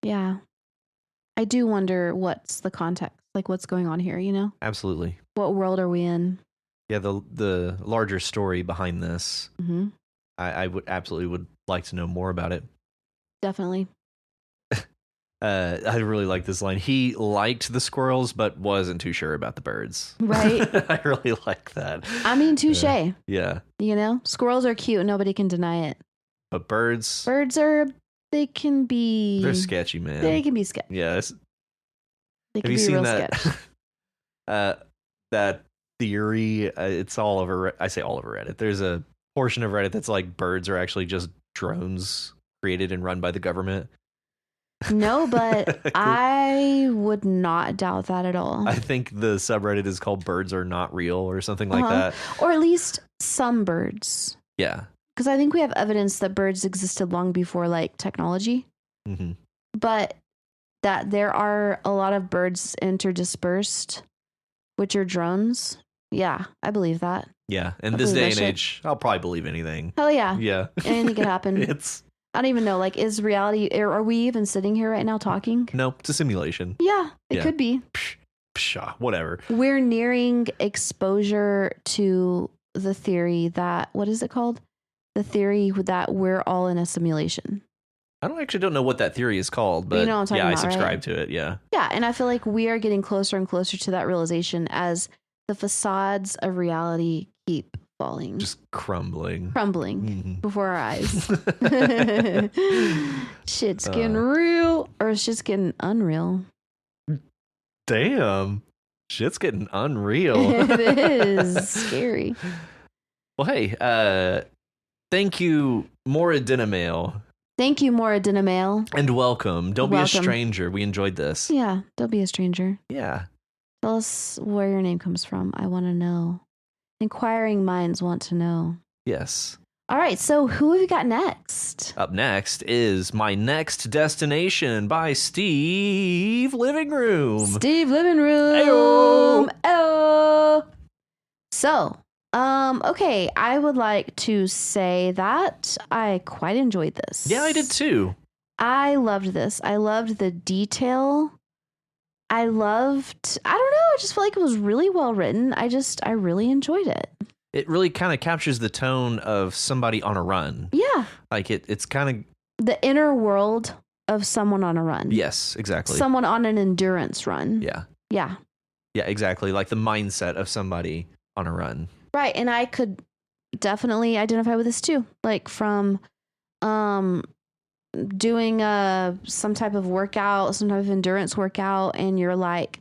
I do wonder what's the context, like what's going on here, Absolutely. What world are we in? Yeah, the larger story behind this. Mm-hmm. I would like to know more about it. Definitely. I really like this line. He liked the squirrels, but wasn't too sure about the birds. Right. I really like that. I mean, touche. Yeah. Squirrels are cute. Nobody can deny it. But birds. They can be. They're sketchy, man. They can be sketchy. Yeah. They can Have you be seen real that? That theory. It's all over. I say all over Reddit. There's a portion of Reddit that's like birds are actually just drones created and run by the government. No, but I would not doubt that at all. I think the subreddit is called Birds Are Not Real or something like that. Or at least some birds. Yeah. Because I think we have evidence that birds existed long before technology. Mm-hmm. But that there are a lot of birds interdispersed, which are drones. Yeah, I believe that. Yeah. In this day and age, I'll probably believe anything. Hell yeah. Yeah. Anything could happen. I don't even know. Is reality? Are we even sitting here right now talking? No, it's a simulation. Yeah, it could be. Whatever. We're nearing exposure to the theory that, what is it called? The theory that we're all in a simulation. I don't know what that theory is called, but what I'm talking I about, subscribe to it. Yeah. Yeah, and I feel like we are getting closer and closer to that realization as the facades of reality keep falling. Just crumbling before our eyes. Shit's getting real, or it's just getting unreal. Damn. Shit's getting unreal. It is scary. Well, hey, thank you, Maura Dinamail. Thank you, Maura Dinamail. And welcome. Don't be a stranger. We enjoyed this. Yeah, don't be a stranger. Yeah. Tell us where your name comes from. I want to know. Inquiring minds want to know. Yes. All right, so who have we got next? Up next is My Next Destination by Steve Living Room. Steve Living Room. Ayo. Ayo. So, okay, I would like to say that I quite enjoyed this. Yeah, I did too. I loved this. I loved the detail. I don't know, I just felt like it was really well written. I really enjoyed it. It really kind of captures the tone of somebody on a run. Yeah. It's kind of the inner world of someone on a run. Yes, exactly. Someone on an endurance run. Yeah. Yeah. Yeah, exactly. Like the mindset of somebody on a run. Right. And I could definitely identify with this too. Like from doing some type of workout, some type of endurance workout, and you're like,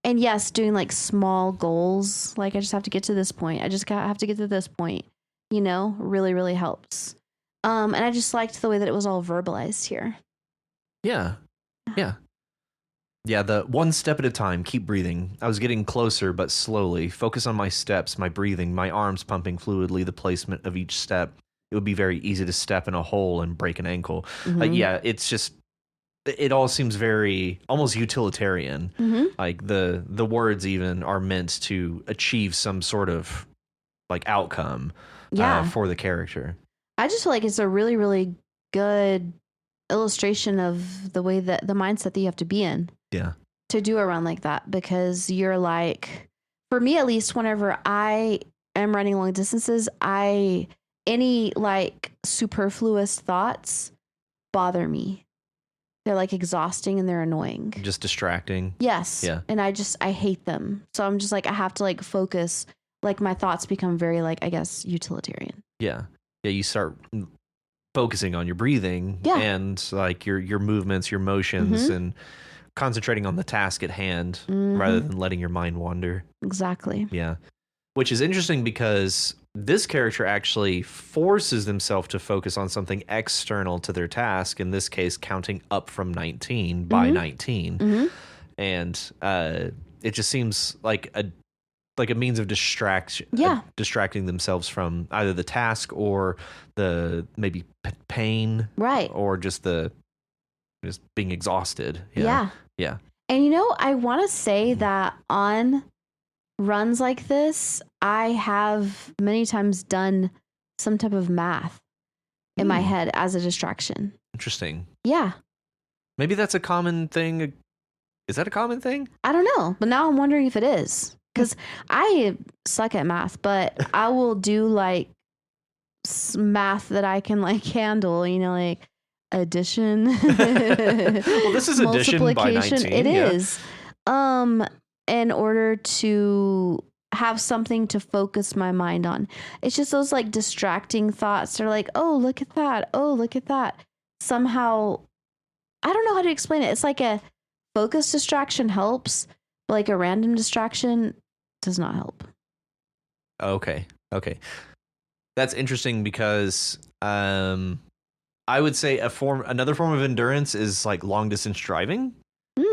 and yes, doing like small goals. Like I just have to get to this point. Have to get to this point, really, really helps. And I just liked the way that it was all verbalized here. Yeah. Yeah. Yeah, the one step at a time, keep breathing. I was getting closer, but slowly. Focus on my steps, my breathing, my arms pumping fluidly, the placement of each step. it would be very easy to step in a hole and break an ankle. Mhm. Yeah, it's just it all seems very almost utilitarian. Mhm. Like the words even are meant to achieve some sort of like outcome Yeah. for the character. I just feel like it's a really, really good illustration of the way that the mindset that you have to be in Yeah. to do a run like that, because you're like, for me at least, whenever I am running long distances, any like superfluous thoughts bother me. They're like exhausting and they're annoying. Just distracting. Yes. Yeah. And I hate them. So I'm just like, I have to like focus. Like my thoughts become very like, I guess, utilitarian. Yeah. Yeah. You start focusing on your breathing and like your movements, your motions, and concentrating on the task at hand rather than letting your mind wander. Exactly. Yeah. Which is interesting because this character actually forces themselves to focus on something external to their task, in this case, counting up from 19 by 19. And it just seems like a means of distraction, distracting themselves from either the task or the maybe pain, right, or just being exhausted. Yeah. And I want to say that on runs like this, I have many times done some type of math in my head as a distraction. Interesting. Yeah. Maybe that's a common thing. Is that a common thing? I don't know, but now I'm wondering if it is, because I suck at math, but I will do like math that I can like handle, like addition. Well, this is addition by 19. It is. In order to have something to focus my mind on. It's just those like distracting thoughts. They're like, oh, look at that. Oh, look at that. Somehow, I don't know how to explain it. It's like a focus distraction helps, but like a random distraction does not help. Okay. That's interesting because I would say another form of endurance is like long distance driving.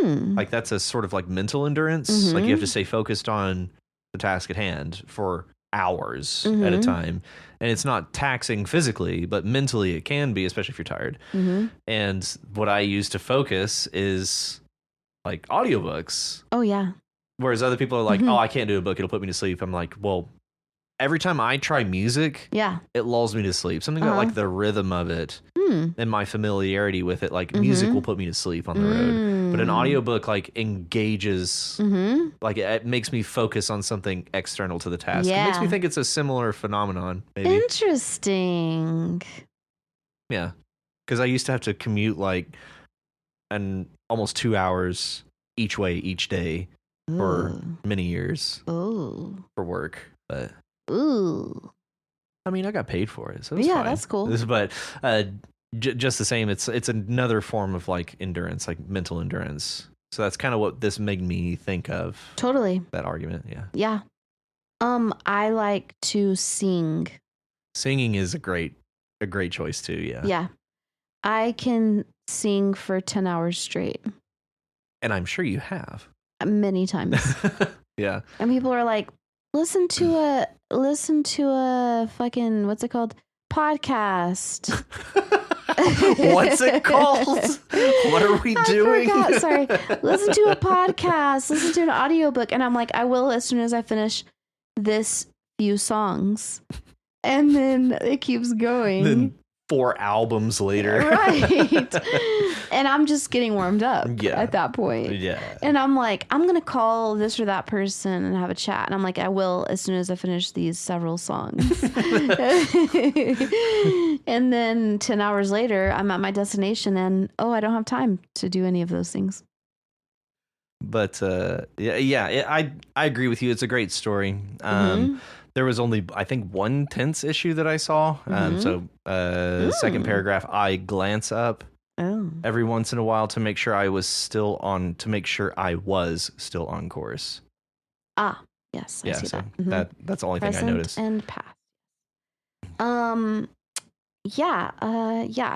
Like that's a sort of like mental endurance. Like you have to stay focused on the task at hand for hours at a time. And it's not taxing physically, but mentally it can be, especially if you're tired. And what I use to focus is like audiobooks. Oh, yeah. Whereas other people are like, oh, I can't do a book. It'll put me to sleep. I'm like, well, every time I try music, it lulls me to sleep. Something about like the rhythm of it and my familiarity with it, like music will put me to sleep on the road. But an audiobook like engages, like it makes me focus on something external to the task. It makes me think it's a similar phenomenon, maybe. Interesting. Yeah. Because I used to have to commute like almost 2 hours each way each day for many years for work. But I mean, I got paid for it, so it's fine. That's cool. But just the same, it's another form of like endurance, like mental endurance. So that's kind of what this made me think of. Totally. That argument, yeah. I like to sing. Singing is a great choice too. Yeah. I can sing for 10 hours straight. And I'm sure you have many times. Yeah. And people are like, listen to a fucking, what's it called? Podcast. What's it called? What are we doing? I forgot. Sorry. Listen to a podcast. Listen to an audiobook. And I'm like, I will as soon as I finish this few songs. And then it keeps going. Then 4 albums later. Right. And I'm just getting warmed up at that point. Yeah. And I'm like, I'm going to call this or that person and have a chat. And I'm like, I will as soon as I finish these several songs. And then 10 hours later, I'm at my destination and, I don't have time to do any of those things. But I agree with you. It's a great story. There was only, I think, one tense issue that I saw. Second paragraph, I glance up every once in a while to make sure I was still on course. Ah, yes, I see so that. That's the only thing I noticed. And past. I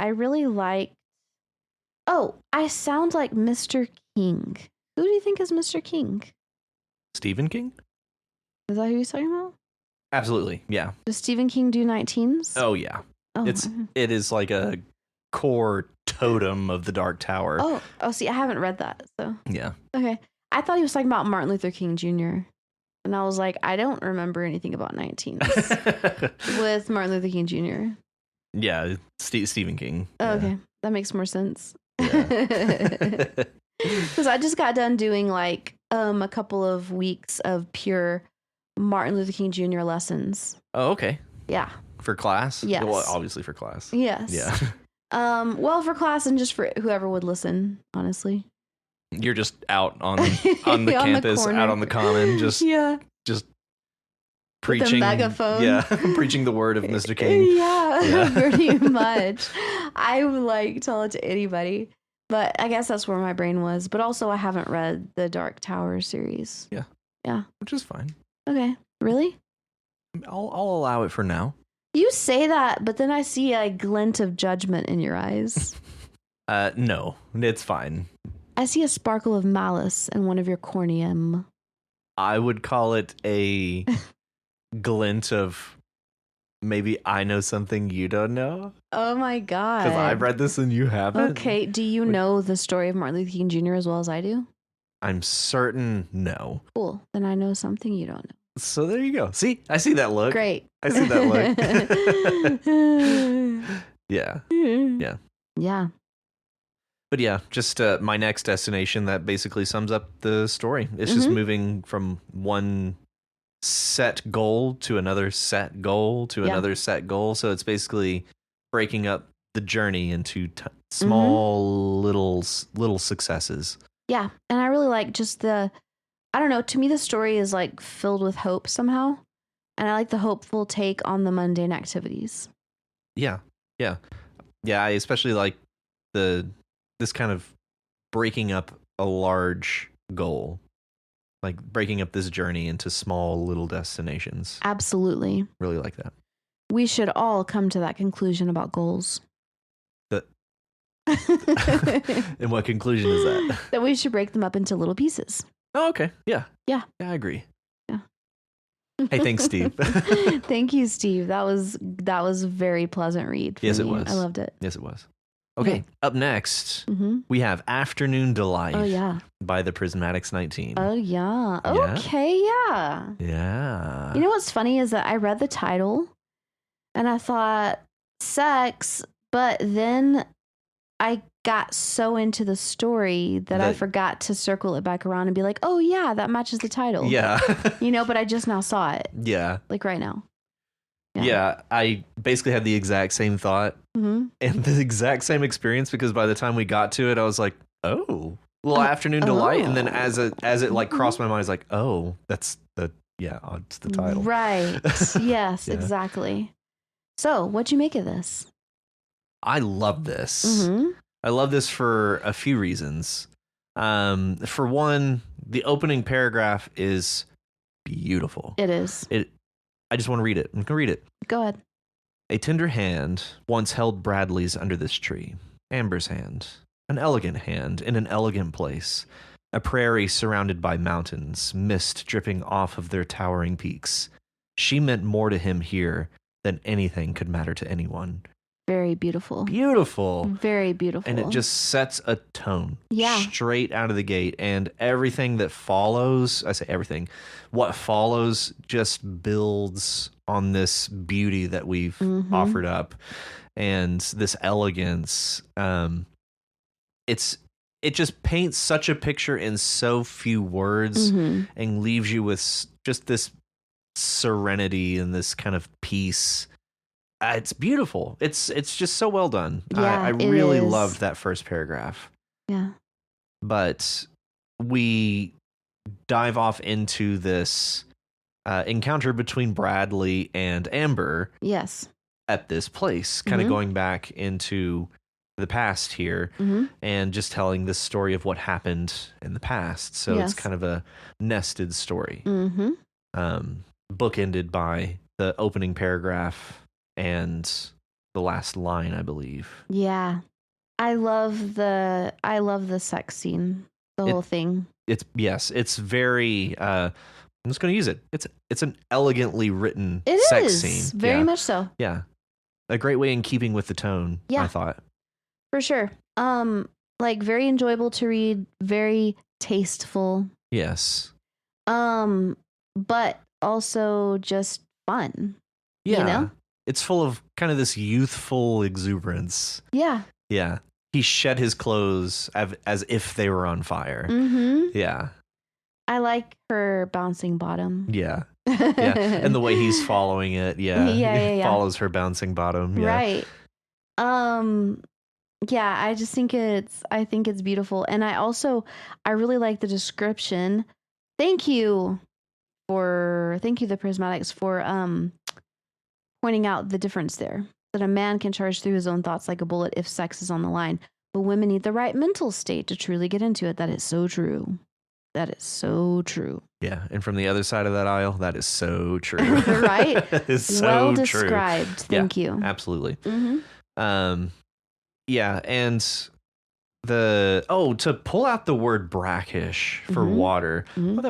really like. Oh, I sound like Mr. King. Who do you think is Mr. King? Stephen King? Is that who you're talking about? Absolutely, yeah. Does Stephen King do 19s? Oh, yeah. Oh, it is like a core totem of the Dark Tower. oh. See, I haven't read that. So Yeah. okay, I thought he was talking about Martin Luther King Jr. And I was like, I don't remember anything about 19s with Martin Luther King Jr. Yeah, Stephen King. Oh, Yeah. okay, that makes more sense. Yeah. Because I just got done doing like a couple of weeks of pure Martin Luther King Jr. lessons. Oh, okay. Yeah. For class? Yes. Well, obviously for class. Yes. Yeah. Well, for class and just for whoever would listen, honestly. You're just out on the On the campus, corner. out on the common, just with preaching. a megaphone. Yeah, preaching the word of Mr. King. Yeah, pretty much. I would like tell it to anybody, but I guess that's where my brain was. But also, I haven't read the Dark Tower series. Yeah, Which is fine. okay. Really? I'll allow it for now. You say that, but then I see a glint of judgment in your eyes. No, it's fine. I see a sparkle of malice in one of your corneum. I would call it a glint of maybe I know something you don't know. Oh my god. Because I've read this and you haven't. Okay, do you know the story of Martin Luther King Jr. as well as I do? I'm certain no. Cool. Then I know something you don't know. So there you go. See? I see that look. Great. I see that look. Yeah. Yeah. Yeah. But yeah, just my next destination that basically sums up the story. It's just moving from one set goal to another set goal to another set goal. So it's basically breaking up the journey into small little successes. Yeah. And I really like just I don't know, to me the story is like filled with hope somehow. And I like the hopeful take on the mundane activities. Yeah. Yeah. Yeah, I especially like this kind of breaking up a large goal. Like breaking up this journey into small little destinations. Absolutely. Really like that. We should all come to that conclusion about goals. And what conclusion is that? That we should break them up into little pieces. Oh, okay. Yeah. Yeah. Yeah, I agree. Yeah. Hey, thanks, Steve. Thank you, Steve. That was a very pleasant read for Yes, me. it was. I loved it. Yes, it was. Okay, Yeah. Up next, we have Afternoon Delight Oh, yeah. by the Prismatics 19. Oh, yeah. Yeah. Okay, yeah. Yeah. You know what's funny is that I read the title and I thought sex, but then I got so into the story that I forgot to circle it back around and be like, oh, yeah, that matches the title. Yeah. But I just now saw it. Yeah. Like right now. Yeah, I basically had the exact same thought and the exact same experience because by the time we got to it, I was like, oh, little Afternoon Delight. And then as it like crossed my mind, I was like, oh, that's it's the title. Right. Yes, Yeah. exactly. So what'd you make of this? I love this. I love this for a few reasons. For one, the opening paragraph is beautiful. It is. I just want to read it. I'm going to read it. Go ahead. A tender hand once held Bradley's under this tree. Amber's hand. An elegant hand in an elegant place. A prairie surrounded by mountains, mist dripping off of their towering peaks. She meant more to him here than anything could matter to anyone. Very beautiful. Beautiful. Very beautiful. And it just sets a tone. Yeah. Straight out of the gate. And everything that follows, I say everything, what follows just builds on this beauty that we've offered up and this elegance. It just paints such a picture in so few words and leaves you with just this serenity and this kind of peace. It's beautiful. It's just so well done. Yeah, I really loved that first paragraph. Yeah. But we dive off into this encounter between Bradley and Amber. Yes. At this place, kind of going back into the past here and just telling the story of what happened in the past. So it's kind of a nested story. Bookended by the opening paragraph and the last line, I believe. Yeah. I love the sex scene, the whole thing. It's very I'm just going to use it. It's an elegantly written It sex is, scene. very much so. Yeah. a great way in keeping with the tone, Yeah. I thought. For sure. Like very enjoyable to read, very tasteful. Yes. But also just fun. Yeah. You know? It's full of kind of this youthful exuberance. Yeah. Yeah. He shed his clothes as if they were on fire. Mm-hmm. Yeah. I like her bouncing bottom. Yeah. Yeah. And the way he's following it. Yeah. Yeah. Follows her bouncing bottom. Yeah. Right. Yeah, I just think I think it's beautiful. And I really like the description. Thank you the Prismatics for pointing out the difference there. That a man can charge through his own thoughts like a bullet if sex is on the line, but women need the right mental state to truly get into it. That is so true. That is so true. Yeah, and from the other side of that aisle, that is so true. Right? That is so well true. described. Thank you. Absolutely. Mm-hmm. Yeah, and to pull out the word brackish for water. Mm-hmm. Well,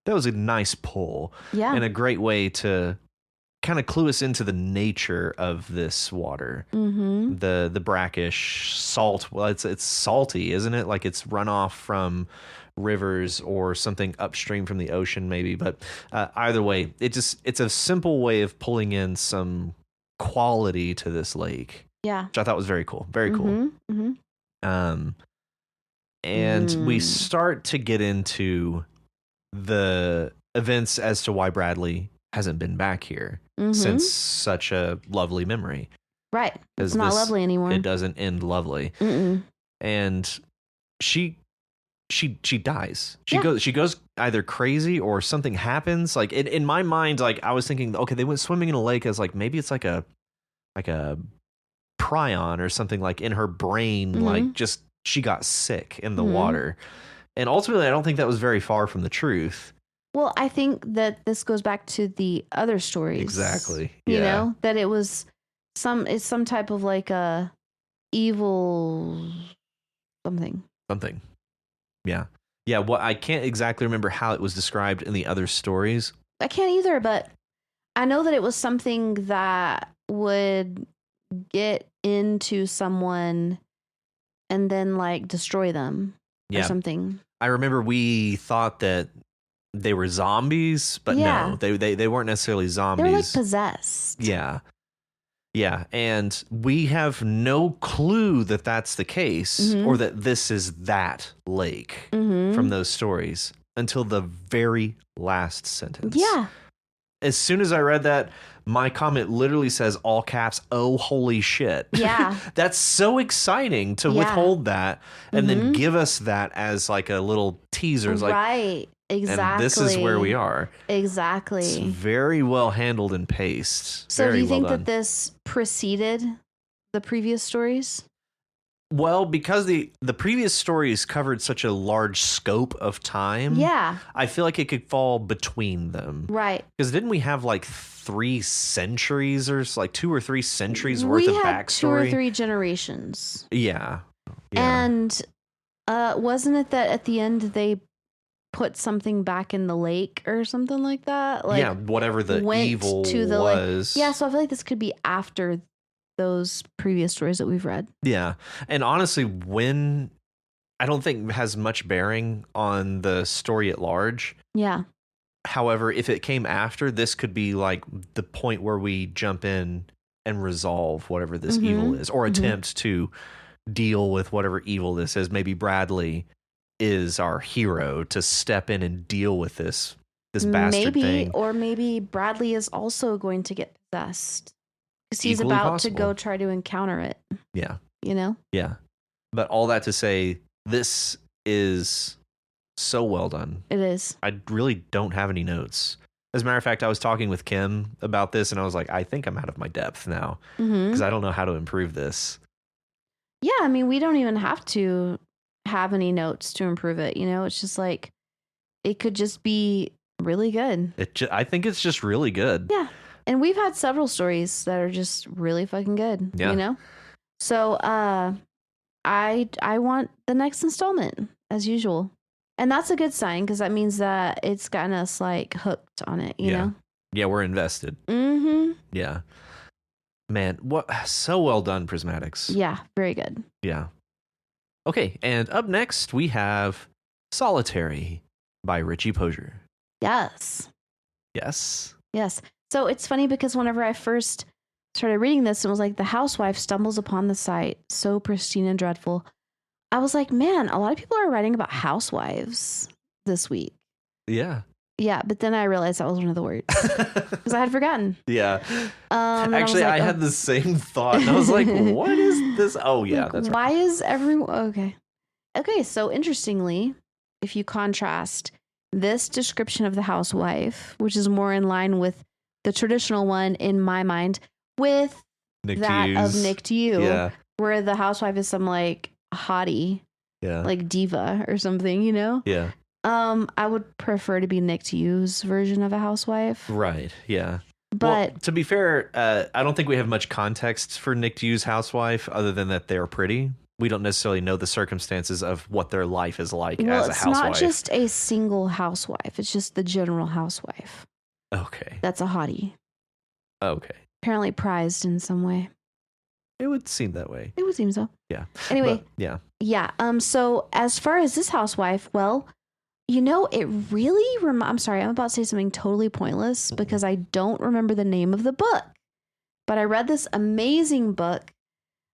that was a nice pull. Yeah. And a great way to kind of clue us into the nature of this water. Mm-hmm. The brackish salt. Well, it's salty, isn't it? Like it's runoff from rivers or something upstream from the ocean, maybe. But either way, it's a simple way of pulling in some quality to this lake. Yeah. Which I thought was very cool. Very cool. Mm-hmm. And we start to get into the events as to why Bradley hasn't been back here since such a lovely memory. Right. It's not lovely anymore. It doesn't end lovely. Mm-mm. And she dies. She goes either crazy or something happens. Like in my mind, like I was thinking, okay, they went swimming in a lake as like maybe it's like a prion or something, like in her brain, like just she got sick in the water. And ultimately, I don't think that was very far from the truth. Well, I think that this goes back to the other stories. Exactly. You know, that it was it's some type of like a evil something. Something. Yeah. Yeah. Well, I can't exactly remember how it was described in the other stories. I can't either, but I know that it was something that would get into someone and then like destroy them or something. I remember we thought that they were zombies, but no, they weren't necessarily zombies. They're like possessed. Yeah. Yeah. And we have no clue that that's the case or that this is that lake from those stories until the very last sentence. Yeah. As soon as I read that, my comment literally says all caps, "Oh, holy shit." Yeah. That's so exciting to withhold that and then give us that as like a little teaser. It's like, right. Exactly. And this is where we are. Exactly. It's very well handled and paced. So very do you think well that this preceded the previous stories? Well, because the previous stories covered such a large scope of time. Yeah. I feel like it could fall between them. Right. Because didn't we have like 3 centuries or like 2 or 3 centuries worth of backstory? 2 or 3 generations. Yeah. And wasn't it that at the end they put something back in the lake or something like that? Like, yeah, whatever the evil to the was. Yeah, so I feel like this could be after those previous stories that we've read. Yeah. And honestly, when I don't think has much bearing on the story at large. Yeah. However, if it came after, this could be like the point where we jump in and resolve whatever this evil is, or attempt to deal with whatever evil this is. Maybe Bradley is our hero to step in and deal with this bastard thing. Or maybe Bradley is also going to get possessed because he's Equally about possible. to go try to encounter it. Yeah. You know? Yeah. But all that to say, this is so well done. It is. I really don't have any notes. As a matter of fact, I was talking with Kim about this and I was like, I think I'm out of my depth now because I don't know how to improve this. Yeah. I mean, we don't even have to have any notes to improve it. You know, it's just like, it could just be really good. I think it's just really good. Yeah. And we've had several stories that are just really fucking good, you know? So, I want the next installment as usual. And that's a good sign because that means that it's gotten us like hooked on it, you know? Yeah, we're invested. Mm-hmm. Yeah. Man, what so well done, Prismatics. Yeah, very good. Yeah. Okay, and up next we have Solitary by Richie Posher. Yes. Yes. Yes. So it's funny because whenever I first started reading this, it was like the housewife stumbles upon the site, so pristine and dreadful. I was like, man, a lot of people are writing about housewives this week. Yeah. Yeah, but then I realized that was one of the words because I had forgotten. Yeah. Actually, I had the same thought. And I was like, what is this? Oh, yeah, like, that's right. why is everyone okay? Okay, so interestingly, if you contrast this description of the housewife, which is more in line with the traditional one in my mind, with that of NickedYou, Yeah. where the housewife is some like hottie, Yeah. like diva or something, you know? Yeah. I would prefer to be NickedYou's version of a housewife. Right. Yeah. But well, to be fair, I don't think we have much context for NickedYou's housewife other than that they're pretty. We don't necessarily know the circumstances of what their life is like as a housewife. It's not just a single housewife. It's just the general housewife. Okay. That's a hottie. Okay. Apparently prized in some way. It would seem that way. It would seem so. Yeah. Anyway. But, yeah. Yeah. So as far as this housewife, well, you know, it really I'm sorry, I'm about to say something totally pointless because I don't remember the name of the book. But I read this amazing book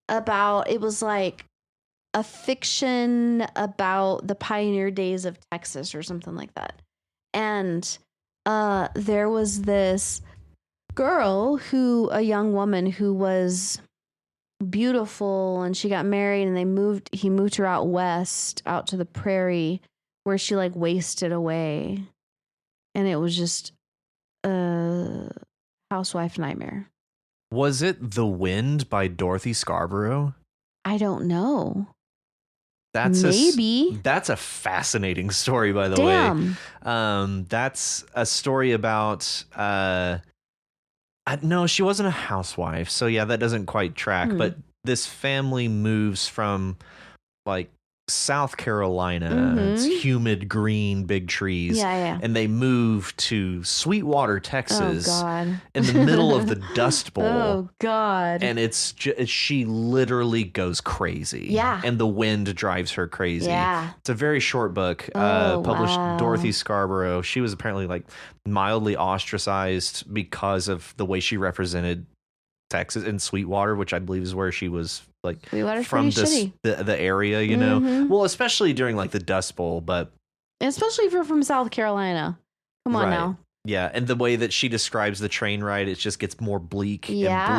about, it was like a fiction about the pioneer days of Texas or something like that. And there was this girl a young woman who was beautiful, and she got married, and he moved her out west, out to the prairie, where she like wasted away. And it was just a housewife nightmare. Was it The Wind by Dorothy Scarborough? I don't know. Maybe. That's a fascinating story, by the way. That's a story about no, she wasn't a housewife. So yeah, that doesn't quite track. But this family moves from like South Carolina. It's humid, green, big trees. Yeah. And they move to Sweetwater, Texas. Oh, God. In the middle of the Dust Bowl. Oh, God. And she literally goes crazy. Yeah. And the wind drives her crazy. Yeah. It's a very short book. Published wow. Dorothy Scarborough. She was apparently like mildly ostracized because of the way she represented Texas and Sweetwater, which I believe is where she was like from the area, you know. Well, especially during like the Dust Bowl, but especially if you're from South Carolina. Come on now. Yeah, and the way that she describes the train ride, it just gets more bleak and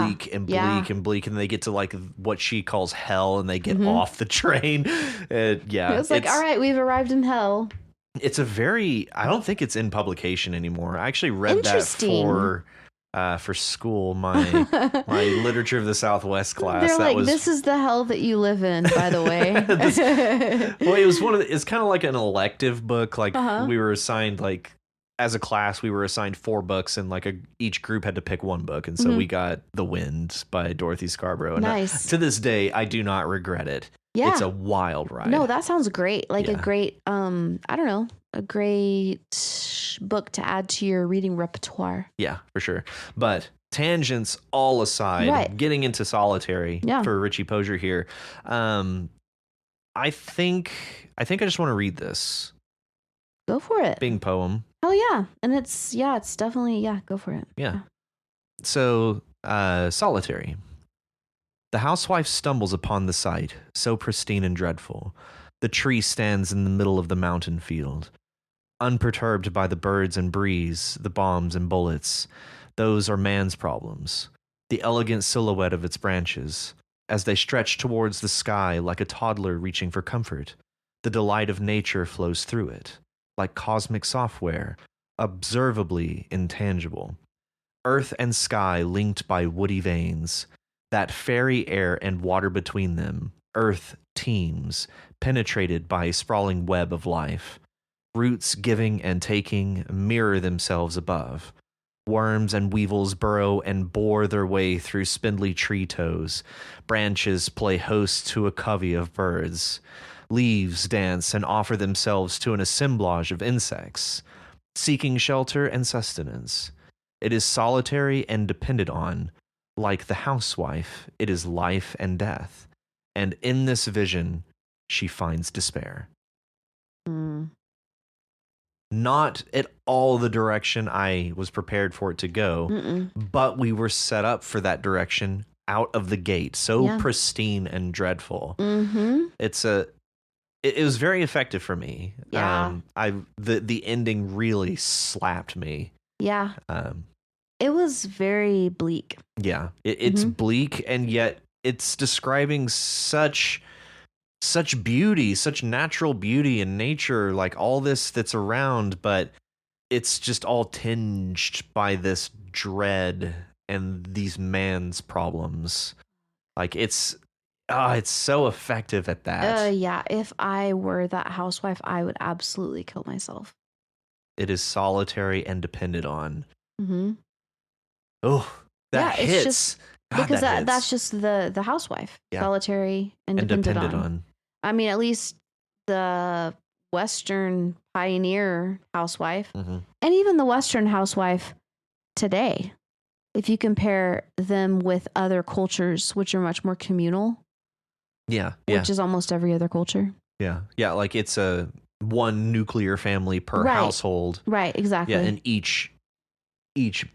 bleak and bleak and bleak, and they get to like what she calls hell, and they get off the train. It's like, all right, we've arrived in hell. It's I don't think it's in publication anymore. I actually read that for school, my literature of the Southwest class. They're like, this is the hell that you live in, by the way. Well, it was it's kind of like an elective book. Like we were assigned as a class, we were assigned 4 books, and like each group had to pick one book. And so we got The Wind by Dorothy Scarborough. And nice. To this day, I do not regret it. Yeah. It's a wild ride. No, that sounds great. Like a great, I don't know, a great book to add to your reading repertoire. Yeah, for sure. But tangents all aside, getting into Solitary for Richie Posher here. I think I just want to read this. Go for it. Bing poem. Oh yeah. And it's definitely, go for it. Yeah. So, Solitary. The housewife stumbles upon the sight, so pristine and dreadful. The tree stands in the middle of the mountain field. Unperturbed by the birds and breeze, the bombs and bullets, those are man's problems. The elegant silhouette of its branches, as they stretch towards the sky like a toddler reaching for comfort, the delight of nature flows through it, like cosmic software, observably intangible. Earth and sky linked by woody veins, that fairy air and water between them, earth teems, penetrated by a sprawling web of life. Roots giving and taking mirror themselves above. Worms and weevils burrow and bore their way through spindly tree toes. Branches play host to a covey of birds. Leaves dance and offer themselves to an assemblage of insects, seeking shelter and sustenance. It is solitary and dependent on, like the housewife, it is life and death. And in this vision, she finds despair. Mm. Not at all the direction I was prepared for it to go, Mm-mm. but we were set up for that direction out of the gate. So Yeah. pristine and dreadful. Mm-hmm. It was very effective for me. Yeah. The ending really slapped me. Yeah. Um, It was very bleak. yeah, it's Mm-hmm. bleak, and yet it's describing such beauty, such natural beauty in nature, like all this that's around, but it's just all tinged by this dread and these man's problems. Like it's so effective at that. Yeah. If I were that housewife, I would absolutely kill myself. It is solitary and dependent on. Mm-hmm. Oh, that Yeah, it's hits. just God, because that hits. that's just the housewife, Yeah. solitary and And dependent dependent on. on. I mean, at least the Western pioneer housewife, Mhm. and even the Western housewife today, if you compare them with other cultures, which are much more communal, Yeah. which is almost every other culture. Yeah. Like it's a one nuclear family per Right. household. Right, exactly. Yeah, and each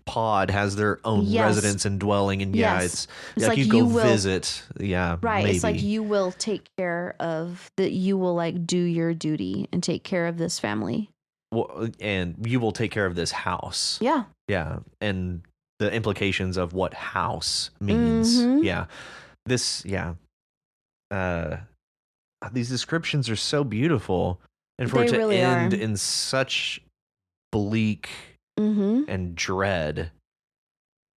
pod has their own Yes. residence and dwelling, and Yes. it's like you you go will- visit. Yeah, Right. maybe. It's like you will take care of that. You will like do your duty and take care of this family. Well, and you will take care of this house. Yeah. Yeah, and the implications of what house means. Mhm. Yeah, this. Yeah, these descriptions are so beautiful, and for They it to really end are. in such bleak Mm-hmm. and dread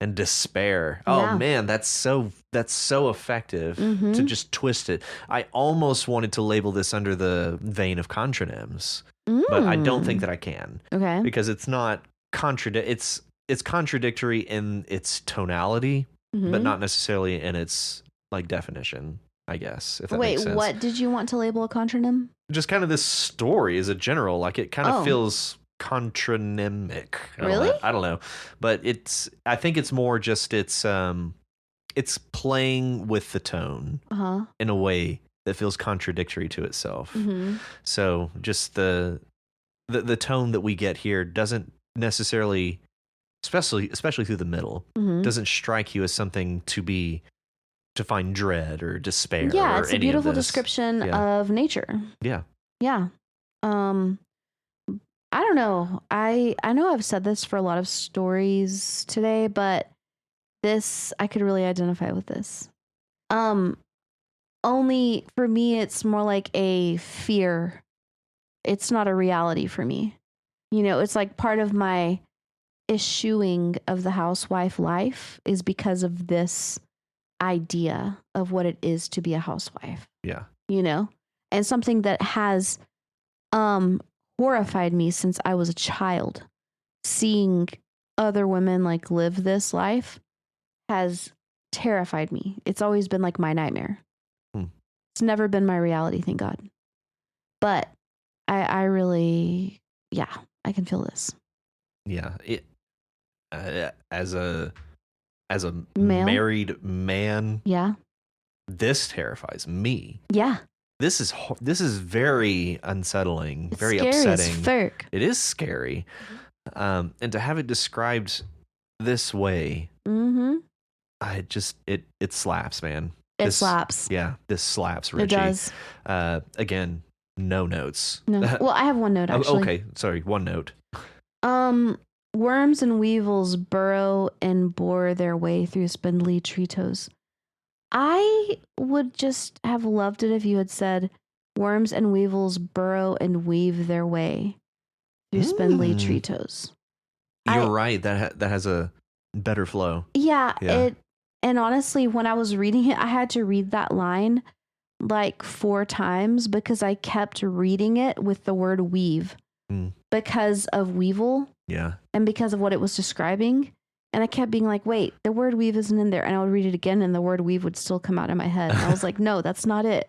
and despair. Yeah. Oh man, that's so effective Mhm. to just twist it. I almost wanted to label this under the vein of contronyms, but I don't think that I can Okay. because it's not it's contradictory in its tonality, but Mhm. not necessarily in its like definition, I guess, if that Wait, makes sense. what did you want to label a contronym? Just kind of this story as a general, like it kind of Oh. feels contronymic. Really? I don't know, but I think it's more just it's playing with the tone Uh-huh. in a way that feels contradictory to itself. Mm-hmm. So just the tone that we get here doesn't necessarily, especially through the middle, Mm-hmm. doesn't strike you as something to find dread or despair. Yeah, or it's a any of beautiful this. description Yeah. of nature. Yeah. Yeah. I don't know. I know I've said this for a lot of stories today, but this I could really identify with this. Only for me it's more like a fear. It's not a reality for me. You know, it's like part of my eschewing of the housewife life is because of this idea of what it is to be a housewife. Yeah. You know? And something that has horrified me since I was a child. Seeing other women like live this life has terrified me. It's always been like my nightmare. It's never been my reality, thank God. But I really, yeah, I can feel this. Yeah. It as a Male? married man, Yeah. this terrifies me. Yeah. This is very unsettling, It's very scary upsetting. as fuck. It is scary. And to have it described this way, Mm-hmm. it slaps, man. It This- slaps. Yeah, this slaps, Richie. It does. Again, no notes. No. Well, I have one note Oh, actually. okay, sorry, one note. Worms and weevils burrow and bore their way through spindly tree toes. I would just have loved it if you had said worms and weevils burrow and weave their way through spindly tree toes. You're right. That has a better flow. Yeah, Yeah. And honestly, when I was reading it, I had to read that line like 4 times because I kept reading it with the word weave because of weevil. Yeah. And because of what it was describing. And I kept being like, wait, the word weave isn't in there. And I would read it again and the word weave would still come out of my head. And I was like, no, that's not it.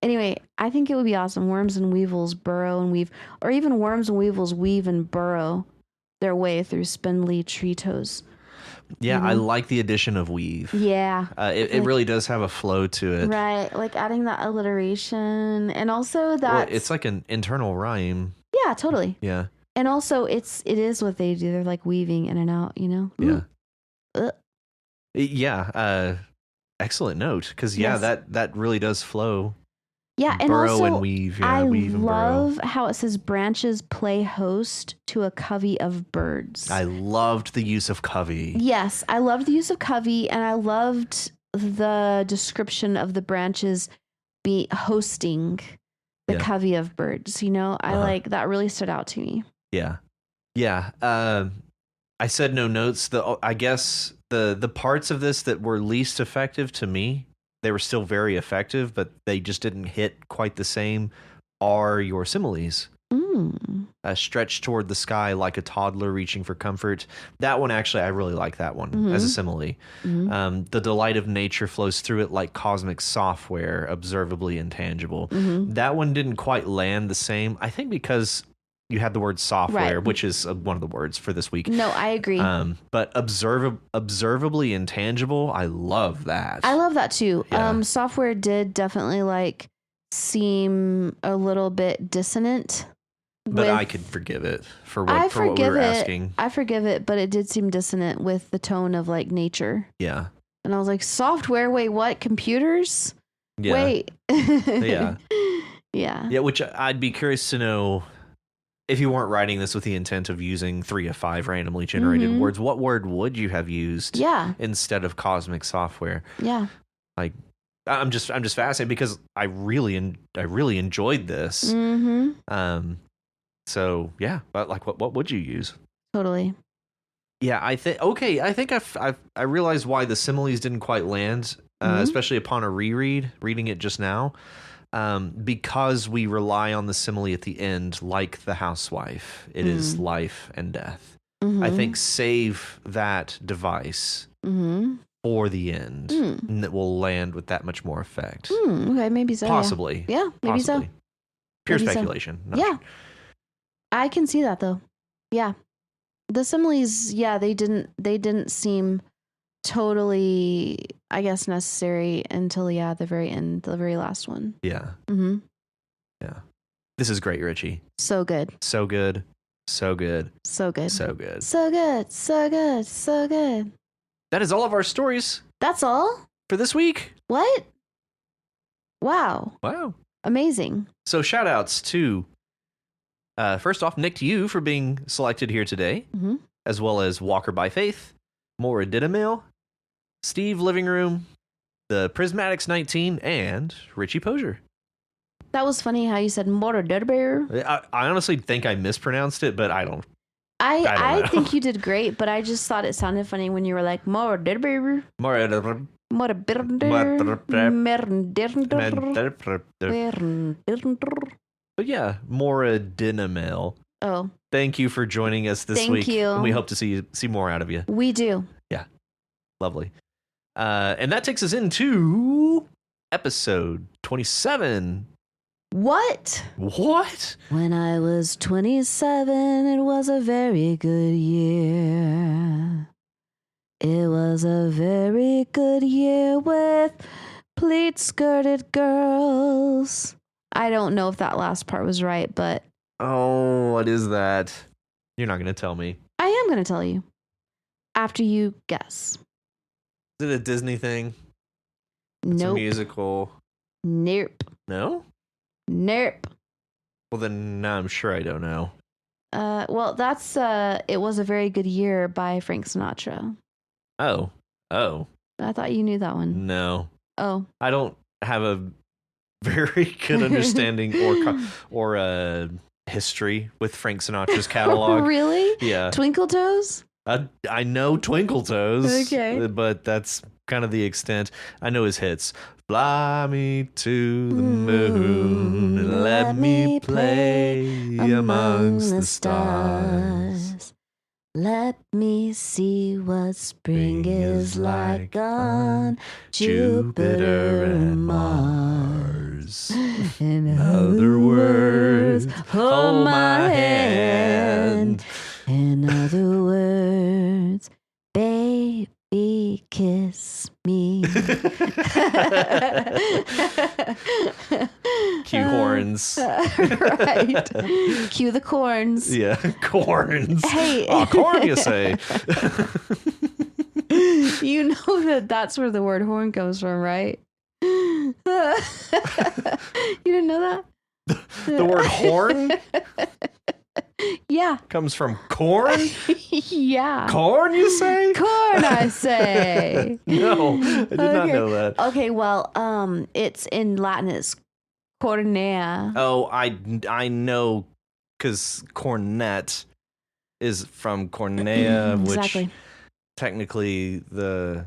Anyway, I think it would be awesome. Worms and weevils burrow and weave, or even worms and weevils weave and burrow their way through spindly tree toes. Yeah, you know? I like the addition of weave. Yeah. It really does have a flow to it. Right. Like adding that alliteration and also Well, that it's like an internal rhyme. yeah, totally. Yeah. And also it is what they do. They're like weaving in and out, you know? Yeah. Ugh. Yeah. Excellent note. Because, yeah, Yes. that really does flow. Yeah, and Burrow also and weave. Yeah, I weave and burrow. love how it says branches play host to a covey of birds. I loved the use of covey. Yes, I loved the use of covey, and I loved the description of the branches be hosting the covey of birds. You know, I like that really stood out to me. Yeah. Yeah. I said no notes. I guess the parts of this that were least effective to me, they were still very effective, but they just didn't hit quite the same, are your similes. Stretched toward the sky like a toddler reaching for comfort. That one, actually, I really like that one as a simile. The delight of nature flows through it like cosmic software, observably intangible. That one didn't quite land the same, I think, because you had the word software, which is one of the words for this week. No, I agree. But observably intangible, I love that. I love that too. Yeah. Software did definitely like seem a little bit dissonant. But I could forgive it for what we were asking. I forgive it, but it did seem dissonant with the tone of like nature. Yeah. And I was like, software? Wait, what? Computers? Yeah. Wait. Yeah. Yeah. Yeah, which I'd be curious to know, if you weren't writing this with the intent of using 3 of 5 randomly generated words, what word would you have used instead of cosmic software? Yeah. Like, I'm just fascinated because I really enjoyed this. So yeah, but like, what would you use? Totally. Yeah, I think I realized why the similes didn't quite land, especially upon a reading it just now, because we rely on the simile at the end, like the housewife. It is life and death. I think save that device for the end, and that will land with that much more effect. Okay, maybe so. Possibly. Yeah, maybe Possibly. so. Pure Maybe speculation. So. Yeah. I can see that though. Yeah. The similes, yeah, they didn't seem totally, I guess, necessary until the very end, the very last one. Yeah. Yeah. This is great, Richie. So good. So good. So good. So good. So good. So good. So good. So good. That is all of our stories. That's all? For this week. What? Wow. Amazing. So shout outs to first off, NickedYou for being selected here today, as well as Walker by Faith, Maura Didamail, Steve Living Room, the Prismatics 19, and Richie Posier. That was funny how you said Maura Didamail. I honestly think I mispronounced it, but I don't. I think you did great, but I just thought it sounded funny when you were like Maura Didamail. But yeah, Maura Didamail. Oh. Thank you for joining us this week. Thank you. And we hope to see more out of you. We do. Yeah. Lovely. And that takes us into episode 27. What? When I was 27, it was a very good year. It was a very good year with pleat-skirted girls. I don't know if that last part was right, but... Oh, what is that? You're not going to tell me. I am going to tell you. After you guess. Is it a Disney thing? It's Nope. a musical? Nope. No? Nope. Well, then now I'm sure I don't know. Well, that's It Was a Very Good Year by Frank Sinatra. Oh. I thought you knew that one. No. Oh. I don't have a very good understanding or history with Frank Sinatra's catalog. Really? Yeah. Twinkle Toes? I know Twinkle Toes. Okay. But that's kind of the extent. I know his hits. Fly me to the moon and let me play amongst the stars. Let me see what spring is like on Jupiter and Mars. In other words, hold my hand. In other words, babe, Cue horns. Right. Cue the corns. Yeah, corns. Hey. Oh, corn, you say. You know that's where the word horn comes from, right? You didn't know that? The word horn Yeah. comes from corn? Yeah. Corn, you say? Corn, I say. No, I did not know that. Okay, well, it's in Latin, it's cornea. Oh, I know, because cornet is from cornea, Exactly. which technically the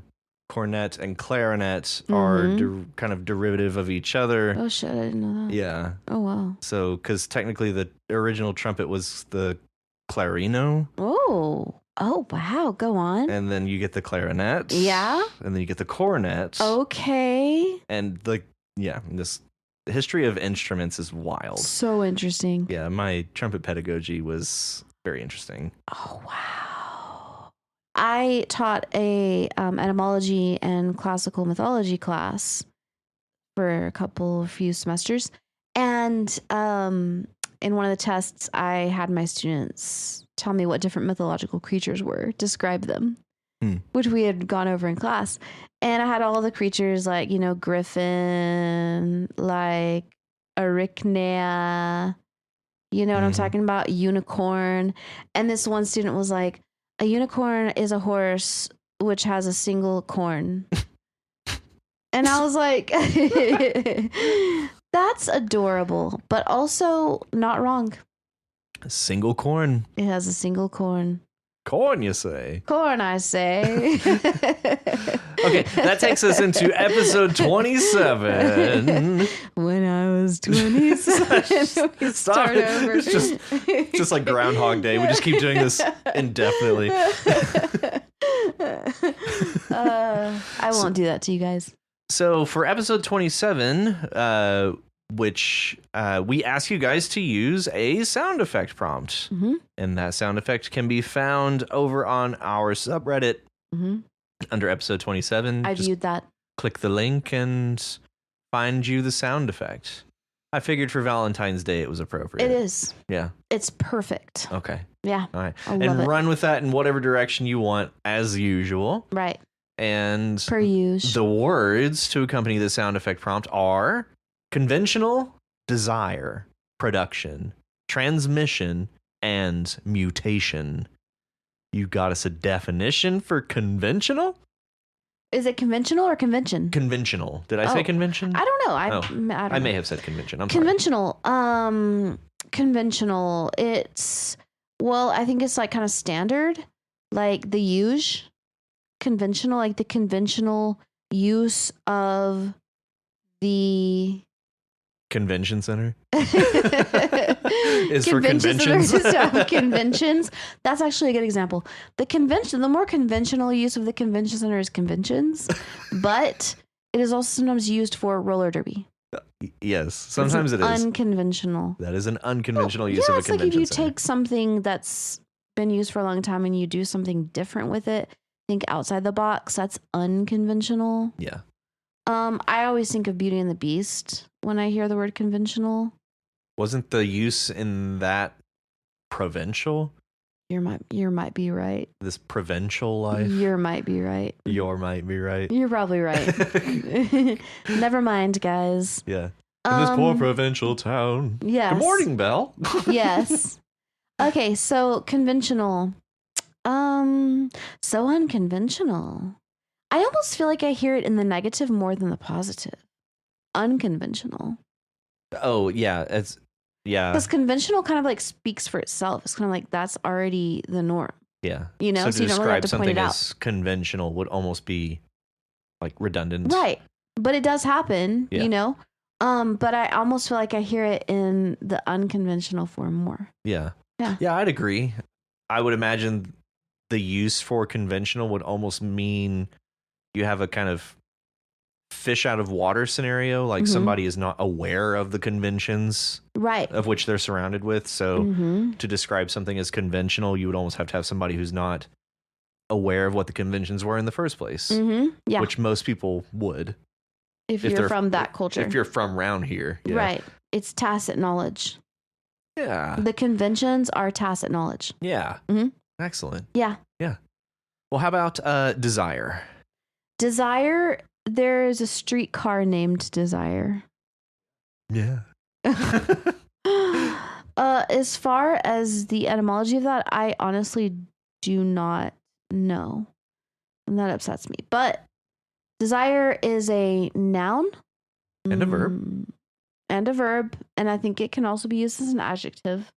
cornet and clarinet are kind of derivative of each other. Oh shit, I didn't know that. Yeah. Oh wow. So, because technically the original trumpet was the clarino. Oh wow, go on. And then you get the clarinet. Yeah. And then you get the cornet. Okay. And the history of instruments is wild. So interesting. Yeah, my trumpet pedagogy was very interesting. Oh wow. I taught a etymology and classical mythology class for a few semesters, and in one of the tests, I had my students tell me what different mythological creatures were, describe them, which we had gone over in class, and I had all the creatures like griffin, like arachnia, you know what I'm talking about, unicorn, and this one student was like, a unicorn is a horse which has a single corn. And I was like, that's adorable, but also not wrong. A single corn. It has a single corn. Corn, you say? Corn, I say. Okay, that takes us into episode 27. When I was 27, we start over. It's just like Groundhog Day. We just keep doing this indefinitely. I won't do that to you guys. So for episode 27, which we ask you guys to use a sound effect prompt. And that sound effect can be found over on our subreddit under episode 27. I Just viewed that. click the link and find you the sound effect. I figured for Valentine's Day it was appropriate. It is. Yeah. It's perfect. Okay. Yeah. All right. I love And it. run with that in whatever direction you want, as usual. Right. And Per usual. the words to accompany the sound effect prompt are conventional, desire, production, transmission, and mutation. You got us a definition for conventional? Is it conventional or convention? Conventional. Did I say convention? I don't know. I don't know. may have said convention. I'm conventional. Conventional. It's, well, I think it's like kind of standard, like the use. Conventional, like the conventional use of the convention center is for conventions. Conventions. That's actually a good example. The more conventional use of the convention center is conventions, but it is also sometimes used for roller derby. Yes, sometimes it is unconventional. That is an unconventional use of a it's like convention if you center. take something that's been used for a long time and you do something different with it, think outside the box. That's unconventional. Yeah. I always think of Beauty and the Beast when I hear the word conventional. Wasn't the use in that provincial? You might be right. This provincial life? You might be right. You might be right. You're probably right. Never mind, guys. Yeah. In this poor provincial town. Yes. Good morning, Belle. Yes. Okay, so conventional. So unconventional. I almost feel like I hear it in the negative more than the positive. Unconventional. Oh, yeah. Because conventional kind of like speaks for itself. It's kind of like that's already the norm. Yeah. You know, so to you don't really have describe to point something it out. as conventional would almost be like redundant. Right. But it does happen, Yeah. you know? But I almost feel like I hear it in the unconventional form more. Yeah. Yeah. Yeah, I'd agree. I would imagine the use for conventional would almost mean you have a kind of fish out of water scenario, like somebody is not aware of the conventions Right. of which they're surrounded with. So to describe something as conventional, you would almost have to have somebody who's not aware of what the conventions were in the first place, Yeah. which most people would. if If you're they're- from that culture. If you're from around here. Yeah. Right. It's tacit knowledge. Yeah. The conventions are tacit knowledge. Yeah. Mhm. Excellent. Yeah. Yeah. Well, how about desire? Desire, there is a streetcar named Desire. Yeah. As far as the etymology of that, I honestly do not know. And that upsets me. But desire is a noun. And a verb. And a verb. And I think it can also be used as an adjective.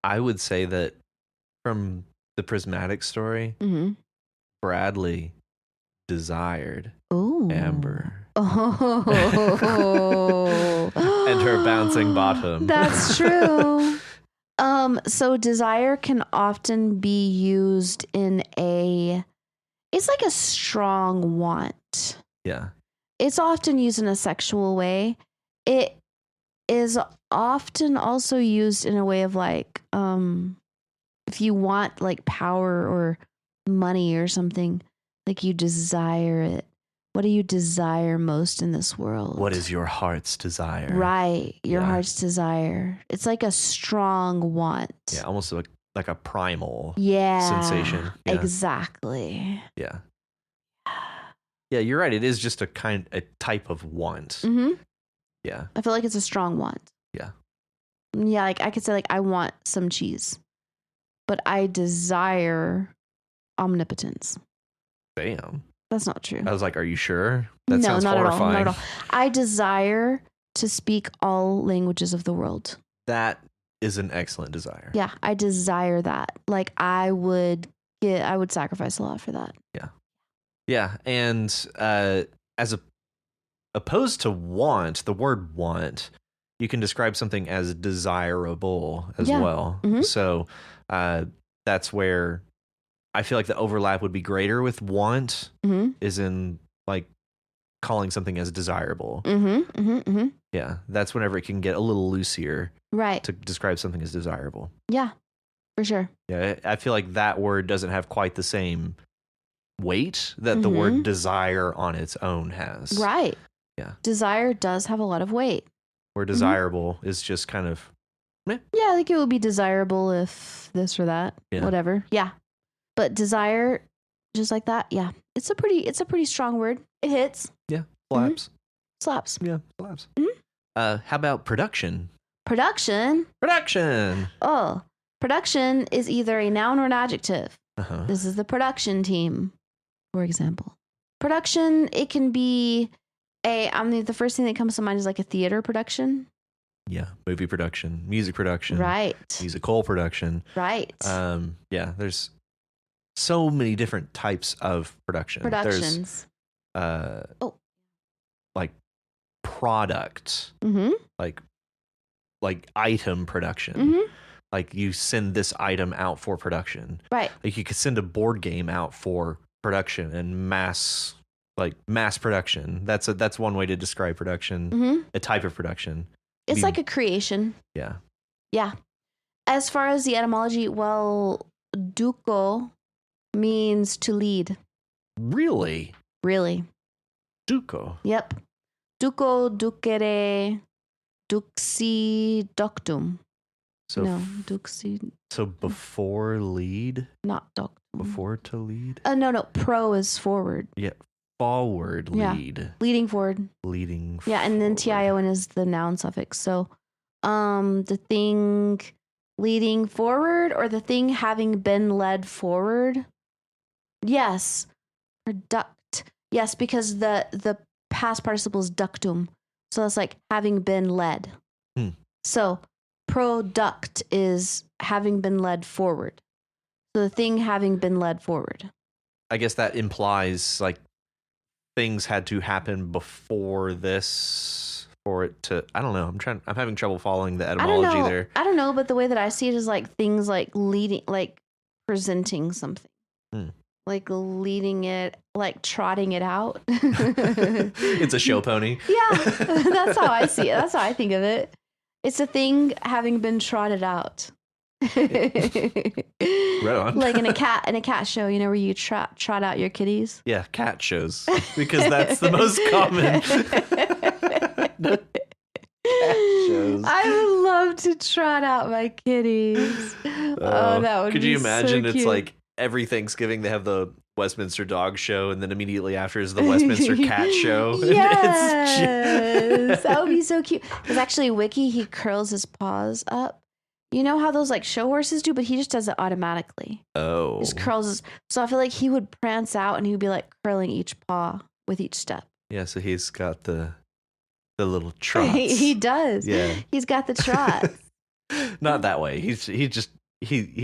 I would say that from the prismatic story, Bradley desired Ooh. Amber. Oh. And her bouncing bottom. That's true. So desire can often be used in it's like a strong want. Yeah. It's often used in a sexual way. It is often also used in a way of like, if you want like power or money or something, like you desire it. What do you desire most in this world? What is your heart's desire? Right. Your Yeah. heart's desire. It's like a strong want. Yeah, almost like a primal Yeah. sensation. Yeah. Exactly. Yeah. Yeah, you're right. It is just a type of want. Mm-hmm. Yeah. I feel like it's a strong want. Yeah. Yeah, like I could say like I want some cheese, but I desire omnipotence. Damn. That's not true. I was like, are you sure? That No, sounds not horrifying. at all. Not at all. I desire to speak all languages of the world. That is an excellent desire. Yeah, I desire that. Like I would sacrifice a lot for that. Yeah. Yeah. And opposed to want, the word want, you can describe something as desirable as well. Mhm. So that's where I feel like the overlap would be greater with want is in like calling something as desirable. Yeah. That's whenever it can get a little loosier Right. to describe something as desirable. Yeah, for sure. Yeah. I feel like that word doesn't have quite the same weight that the word desire on its own has. Right. Yeah. Desire does have a lot of weight. Where desirable is just kind of Yeah, I think it would be desirable if this or that. Yeah. Whatever. Yeah. But desire, just like that, yeah. It's a pretty strong word. It hits. slaps. Slaps. Yeah, slaps. How about production? Production. Production. Oh. Production is either a noun or an adjective. Uh-huh. This is the production team, for example. Production, it can be the first thing that comes to mind is like a theater production. Yeah, movie production, music production, Right. musical production. Right. Yeah, there's so many different types of production. Productions. There's like product, like item production. Like you send this item out for production. Right. Like you could send a board game out for production and mass production. That's one way to describe production. A type of production. It's like a creation. Yeah. Yeah. As far as the etymology, well, duko means to lead. Really? Really. Duco. Yep. Duko, ducere, duxi, doctum. So No, duxi, so before lead, not doctum. before to lead. No. Pro is forward. Yeah. Forward lead. Leading forward. Leading. Yeah, and then forward. tion is the noun suffix. So, the thing leading forward or the thing having been led forward. Yes. Product. Yes, because the past participle is ductum. So that's like having been led. So product is having been led forward. So the thing having been led forward. I guess that implies like things had to happen before this for it to. I don't know. I'm having trouble following the etymology there. I don't know, but the way that I see it is like things like leading, like presenting something. Like leading it, like trotting it out. It's a show pony. Yeah, that's how I see it. That's how I think of it. It's a thing having been trotted out. Right on. Like in a cat show, where you trot out your kitties. Yeah, cat shows, because that's the most common. Cat shows. I would love to trot out my kitties. Oh, that would be so cute. Could you imagine? It's like every Thanksgiving they have the Westminster Dog Show, and then immediately after is the Westminster Cat Show. Yes, that would be so cute. Because actually, Wiki, he curls his paws up. You know how those like show horses do, but he just does it automatically. Oh, He just curls his. So I feel like he would prance out and he would be like curling each paw with each step. yeah. So he's got the little trots. He does. Yeah. He's got the trots. Not that way. He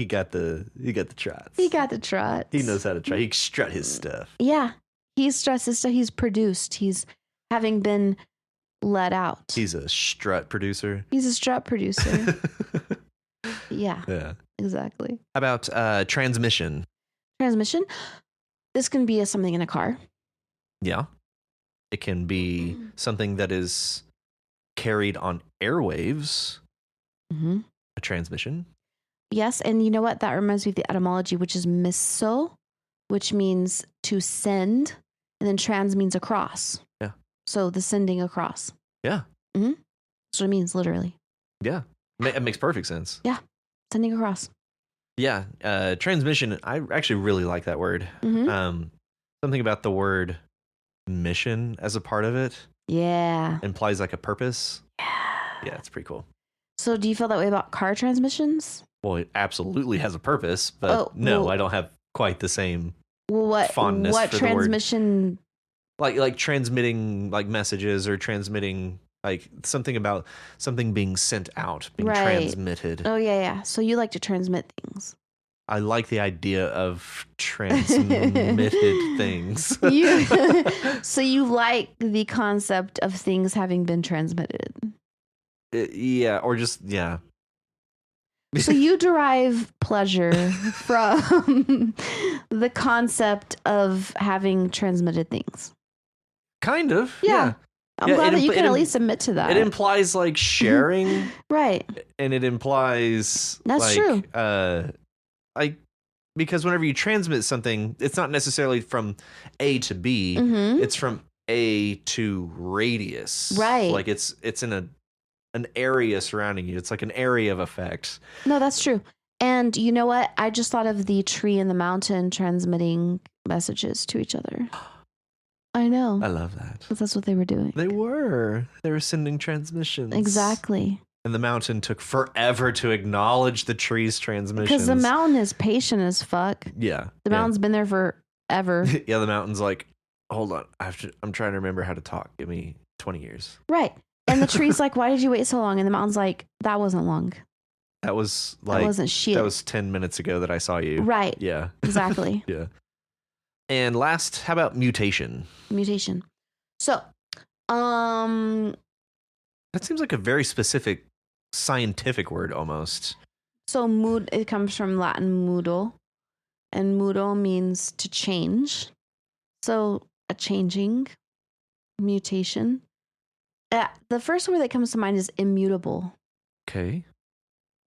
got the trots. He got the trots. He knows how to try. He can strut his stuff. Yeah. He struts his stuff. He's produced. He's having been let out. He's a strut producer. He's a strut producer. Yeah, exactly. How about transmission? Transmission. This can be something in a car. Yeah. It can be something that is carried on airwaves. Mm-hmm. A transmission. Yes, and you know what? That reminds me of the etymology, which is misso, which means to send, and then trans means across. Yeah. So the sending across. Yeah. Mm-hmm. That's what it means, literally. Yeah. It makes perfect sense. Yeah. Sending across. Yeah. Transmission. I actually really like that word. Mm-hmm. Something about the word mission as a part of it. Yeah. Implies like a purpose. Yeah. Yeah, it's pretty cool. So do you feel that way about car transmissions? Well, it absolutely has a purpose, but I don't have quite the same fondness what for transmission? The word. Like transmitting like messages, or transmitting like something about something being sent out, being transmitted. Oh, yeah. So you like to transmit things. I like the idea of transmitted things. So you like the concept of things having been transmitted. Yeah, or just, yeah. So you derive pleasure from the concept of having transmitted things. Kind of. Yeah. I'm glad that you can at least admit to that. It implies like sharing. Right. And it implies that's like, true. Like, because whenever you transmit something, it's not necessarily from A to B. Mm-hmm. It's from A to radius. Right. Like it's in an area surrounding you. It's like an area of effect. No, that's true. And you know what? I just thought of the tree and the mountain transmitting messages to each other. I know. I love that. Because that's what they were doing. They were sending transmissions. Exactly. And the mountain took forever to acknowledge the tree's transmissions. Because the mountain is patient as fuck. Yeah. The mountain's been there forever. Yeah, the mountain's like, hold on. I'm trying to remember how to talk. Give me 20 years. Right. And the tree's like, why did you wait so long? And the mountain's like, that wasn't long. That was like, that wasn't shit. That was 10 minutes ago that I saw you. Right. Yeah. Exactly. Yeah. And last, how about mutation? Mutation. So, that seems like a very specific scientific word almost. So it comes from Latin mudo, and mudo means to change. So a changing, mutation. The first word that comes to mind is immutable. Okay.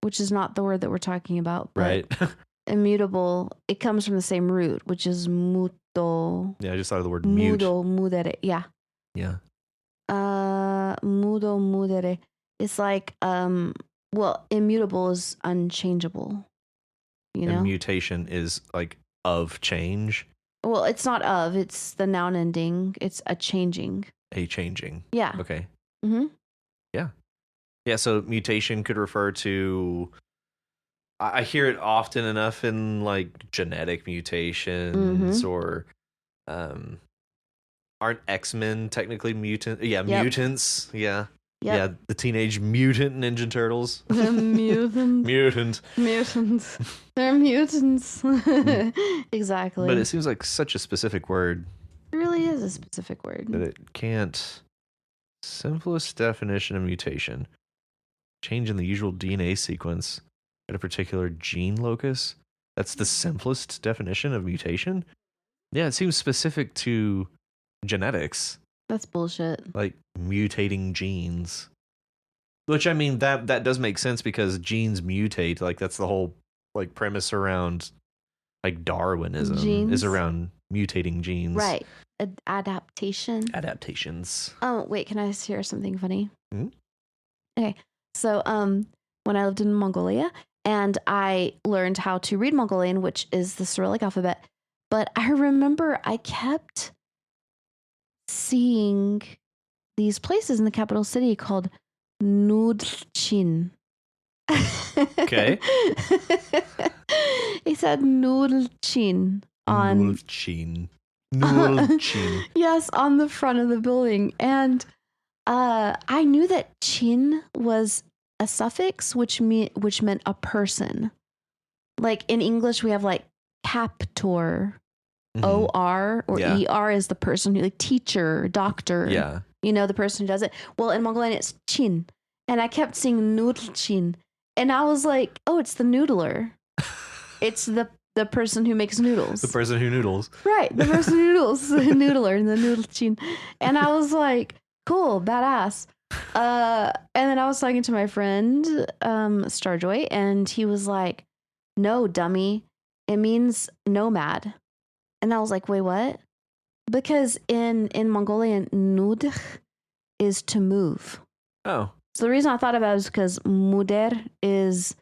Which is not the word that we're talking about. Right. Immutable, it comes from the same root, which is muto. Yeah, I just thought of the word mute. Mudo, mudere. Yeah. Yeah. Mudo, mudere. It's like, immutable is unchangeable. You know? And mutation is like of change. Well, it's not of, it's the noun ending. It's a changing. A changing. Yeah. Okay. Mm-hmm. Yeah. Yeah, so mutation could refer to, I hear it often enough in like genetic mutations, or aren't X-Men technically mutant? Yeah, yep. Mutants. Yeah. Yep. Yeah, the Teenage Mutant Ninja Turtles. Mutants. They're mutants. Exactly. But it seems like such a specific word. It really is a specific word. That it can't. Simplest definition of mutation. Change in the usual DNA sequence at a particular gene locus. That's the simplest definition of mutation? Yeah, it seems specific to genetics. That's bullshit. Like mutating genes. Which, I mean, that does make sense because genes mutate. Like, that's the whole like premise around like Darwinism is Genes. around mutating genes. Right. Adaptation. Adaptations. Oh, wait, can I share something funny? Hmm? Okay. So, when I lived in Mongolia and I learned how to read Mongolian, which is the Cyrillic alphabet, but I remember I kept seeing these places in the capital city called Nudchin. Okay. It said Nudchin on Nulchin. yes, on the front of the building. And I knew that chin was a suffix which meant a person. Like in English we have like captor. OR or ER is the person who, like, teacher, doctor. Yeah. You know, the person who does it. Well, in Mongolian, it's chin. And I kept seeing noodle chin. And I was like, oh, it's the noodler. It's the person who makes noodles. The person who noodles. Right. The person who noodles. The noodler, the noodle chin. And I was like, cool, badass. And then I was talking to my friend, Starjoy, and he was like, no, dummy. It means nomad. And I was like, wait, what? Because in Mongolian, nudh is to move. Oh. So the reason I thought about it is because mudere is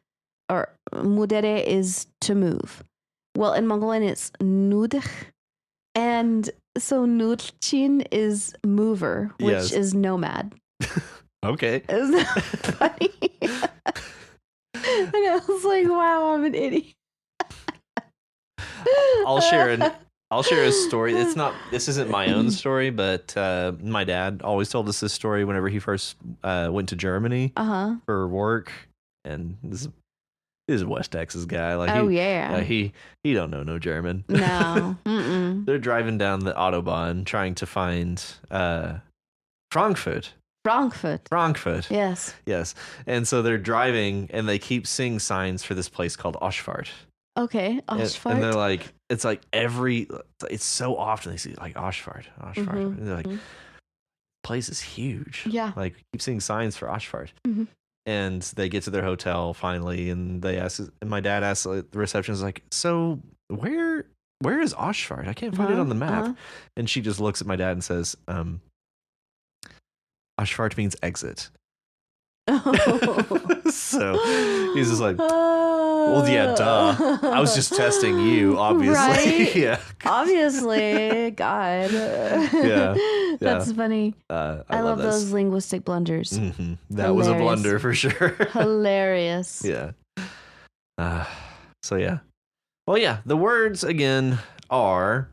to move. Well, in Mongolian, it's nudh. And so nudchin is mover, which is nomad. Okay. Isn't that funny? And I was like, wow, I'm an idiot. I'll share a story. This isn't my own story, but my dad always told us this story whenever he first went to Germany for work. And this is a West Texas guy. Like, he don't know no German. No. They're driving down the Autobahn trying to find Frankfurt. Yes. And so they're driving and they keep seeing signs for this place called Oshfart. Okay, Oshfart. And they're like, it's like it's so often they see like Oshfart. And they're like, place is huge. Yeah. Like, keep seeing signs for Oshfart. And they get to their hotel finally, and my dad asks the receptionist, like, so where is Oshfart? I can't find it on the map. And she just looks at my dad and says, Oshfart means exit. So he's just like, well, yeah, duh. I was just testing you, obviously. Right? Yeah. Obviously. God. Yeah. That's funny. I love those linguistic blunders. That was a blunder for sure. Hilarious. Yeah. So yeah. Well, yeah, the words again are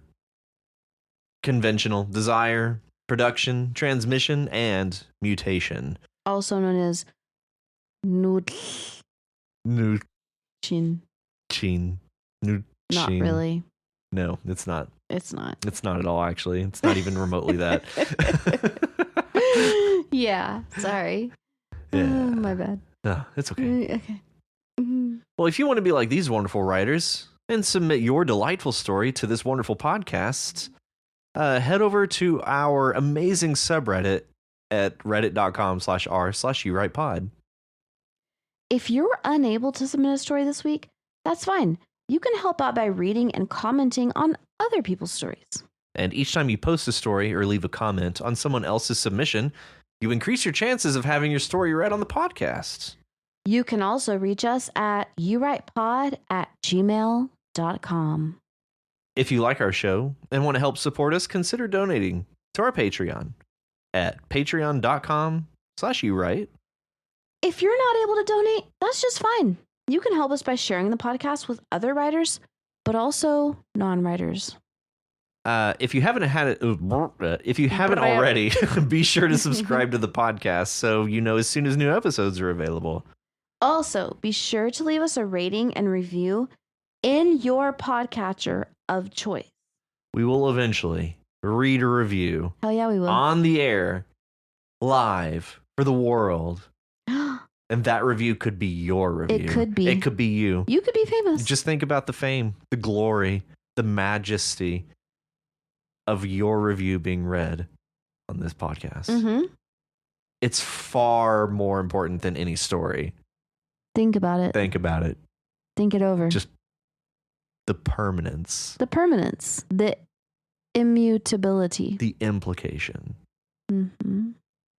conventional, desire, production, transmission, and mutation. Also known as noodle. Chin. Not really. No, it's not. It's not. It's not at all, actually. It's not even remotely that. Yeah. Sorry. Yeah. My bad. No, it's okay. Okay. Well, if you want to be like these wonderful writers and submit your delightful story to this wonderful podcast, head over to our amazing subreddit at reddit.com/r/yourightpod. If you're unable to submit a story this week, that's fine. You can help out by reading and commenting on other people's stories. And each time you post a story or leave a comment on someone else's submission, you increase your chances of having your story read on the podcast. You can also reach us at yourightpod@gmail.com. If you like our show and want to help support us, consider donating to our Patreon at patreon.com/youright. If you're not able to donate, that's just fine. You can help us by sharing the podcast with other writers, but also non-writers. If you haven't already, be sure to subscribe to the podcast so you know as soon as new episodes are available. Also, be sure to leave us a rating and review in your podcatcher of choice. We will eventually read a review. Hell yeah, we will. On the air, live, for the world. And that review could be your review. It could be. It could be you. You could be famous. Just think about the fame, the glory, the majesty of your review being read on this podcast. it's far more important than any story. Think about it. Think about it. Think it over. Just the permanence. The permanence. The immutability. The implication. Mm-hmm.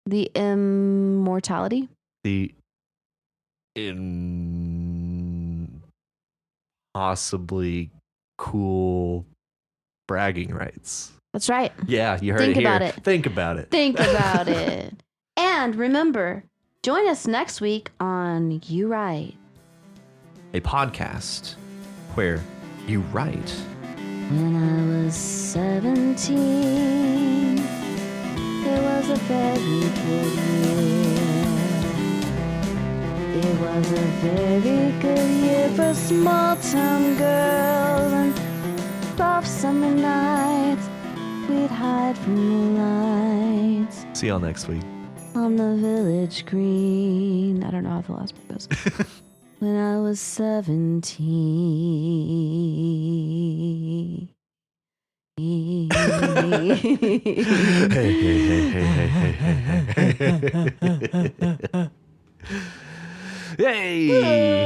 The immortality. The possibly cool bragging rights. That's right. Yeah, you heard Think it here. about it. Think about it. Think about it. And remember, join us next week on You Write. A podcast where you write. When I was 17, it was a very good year. It was a very good year for small town girls and soft summer nights. We'd hide from the lights See y'all next week. on the village green. I don't know how the last part goes. When I was 17. Hey. Hey.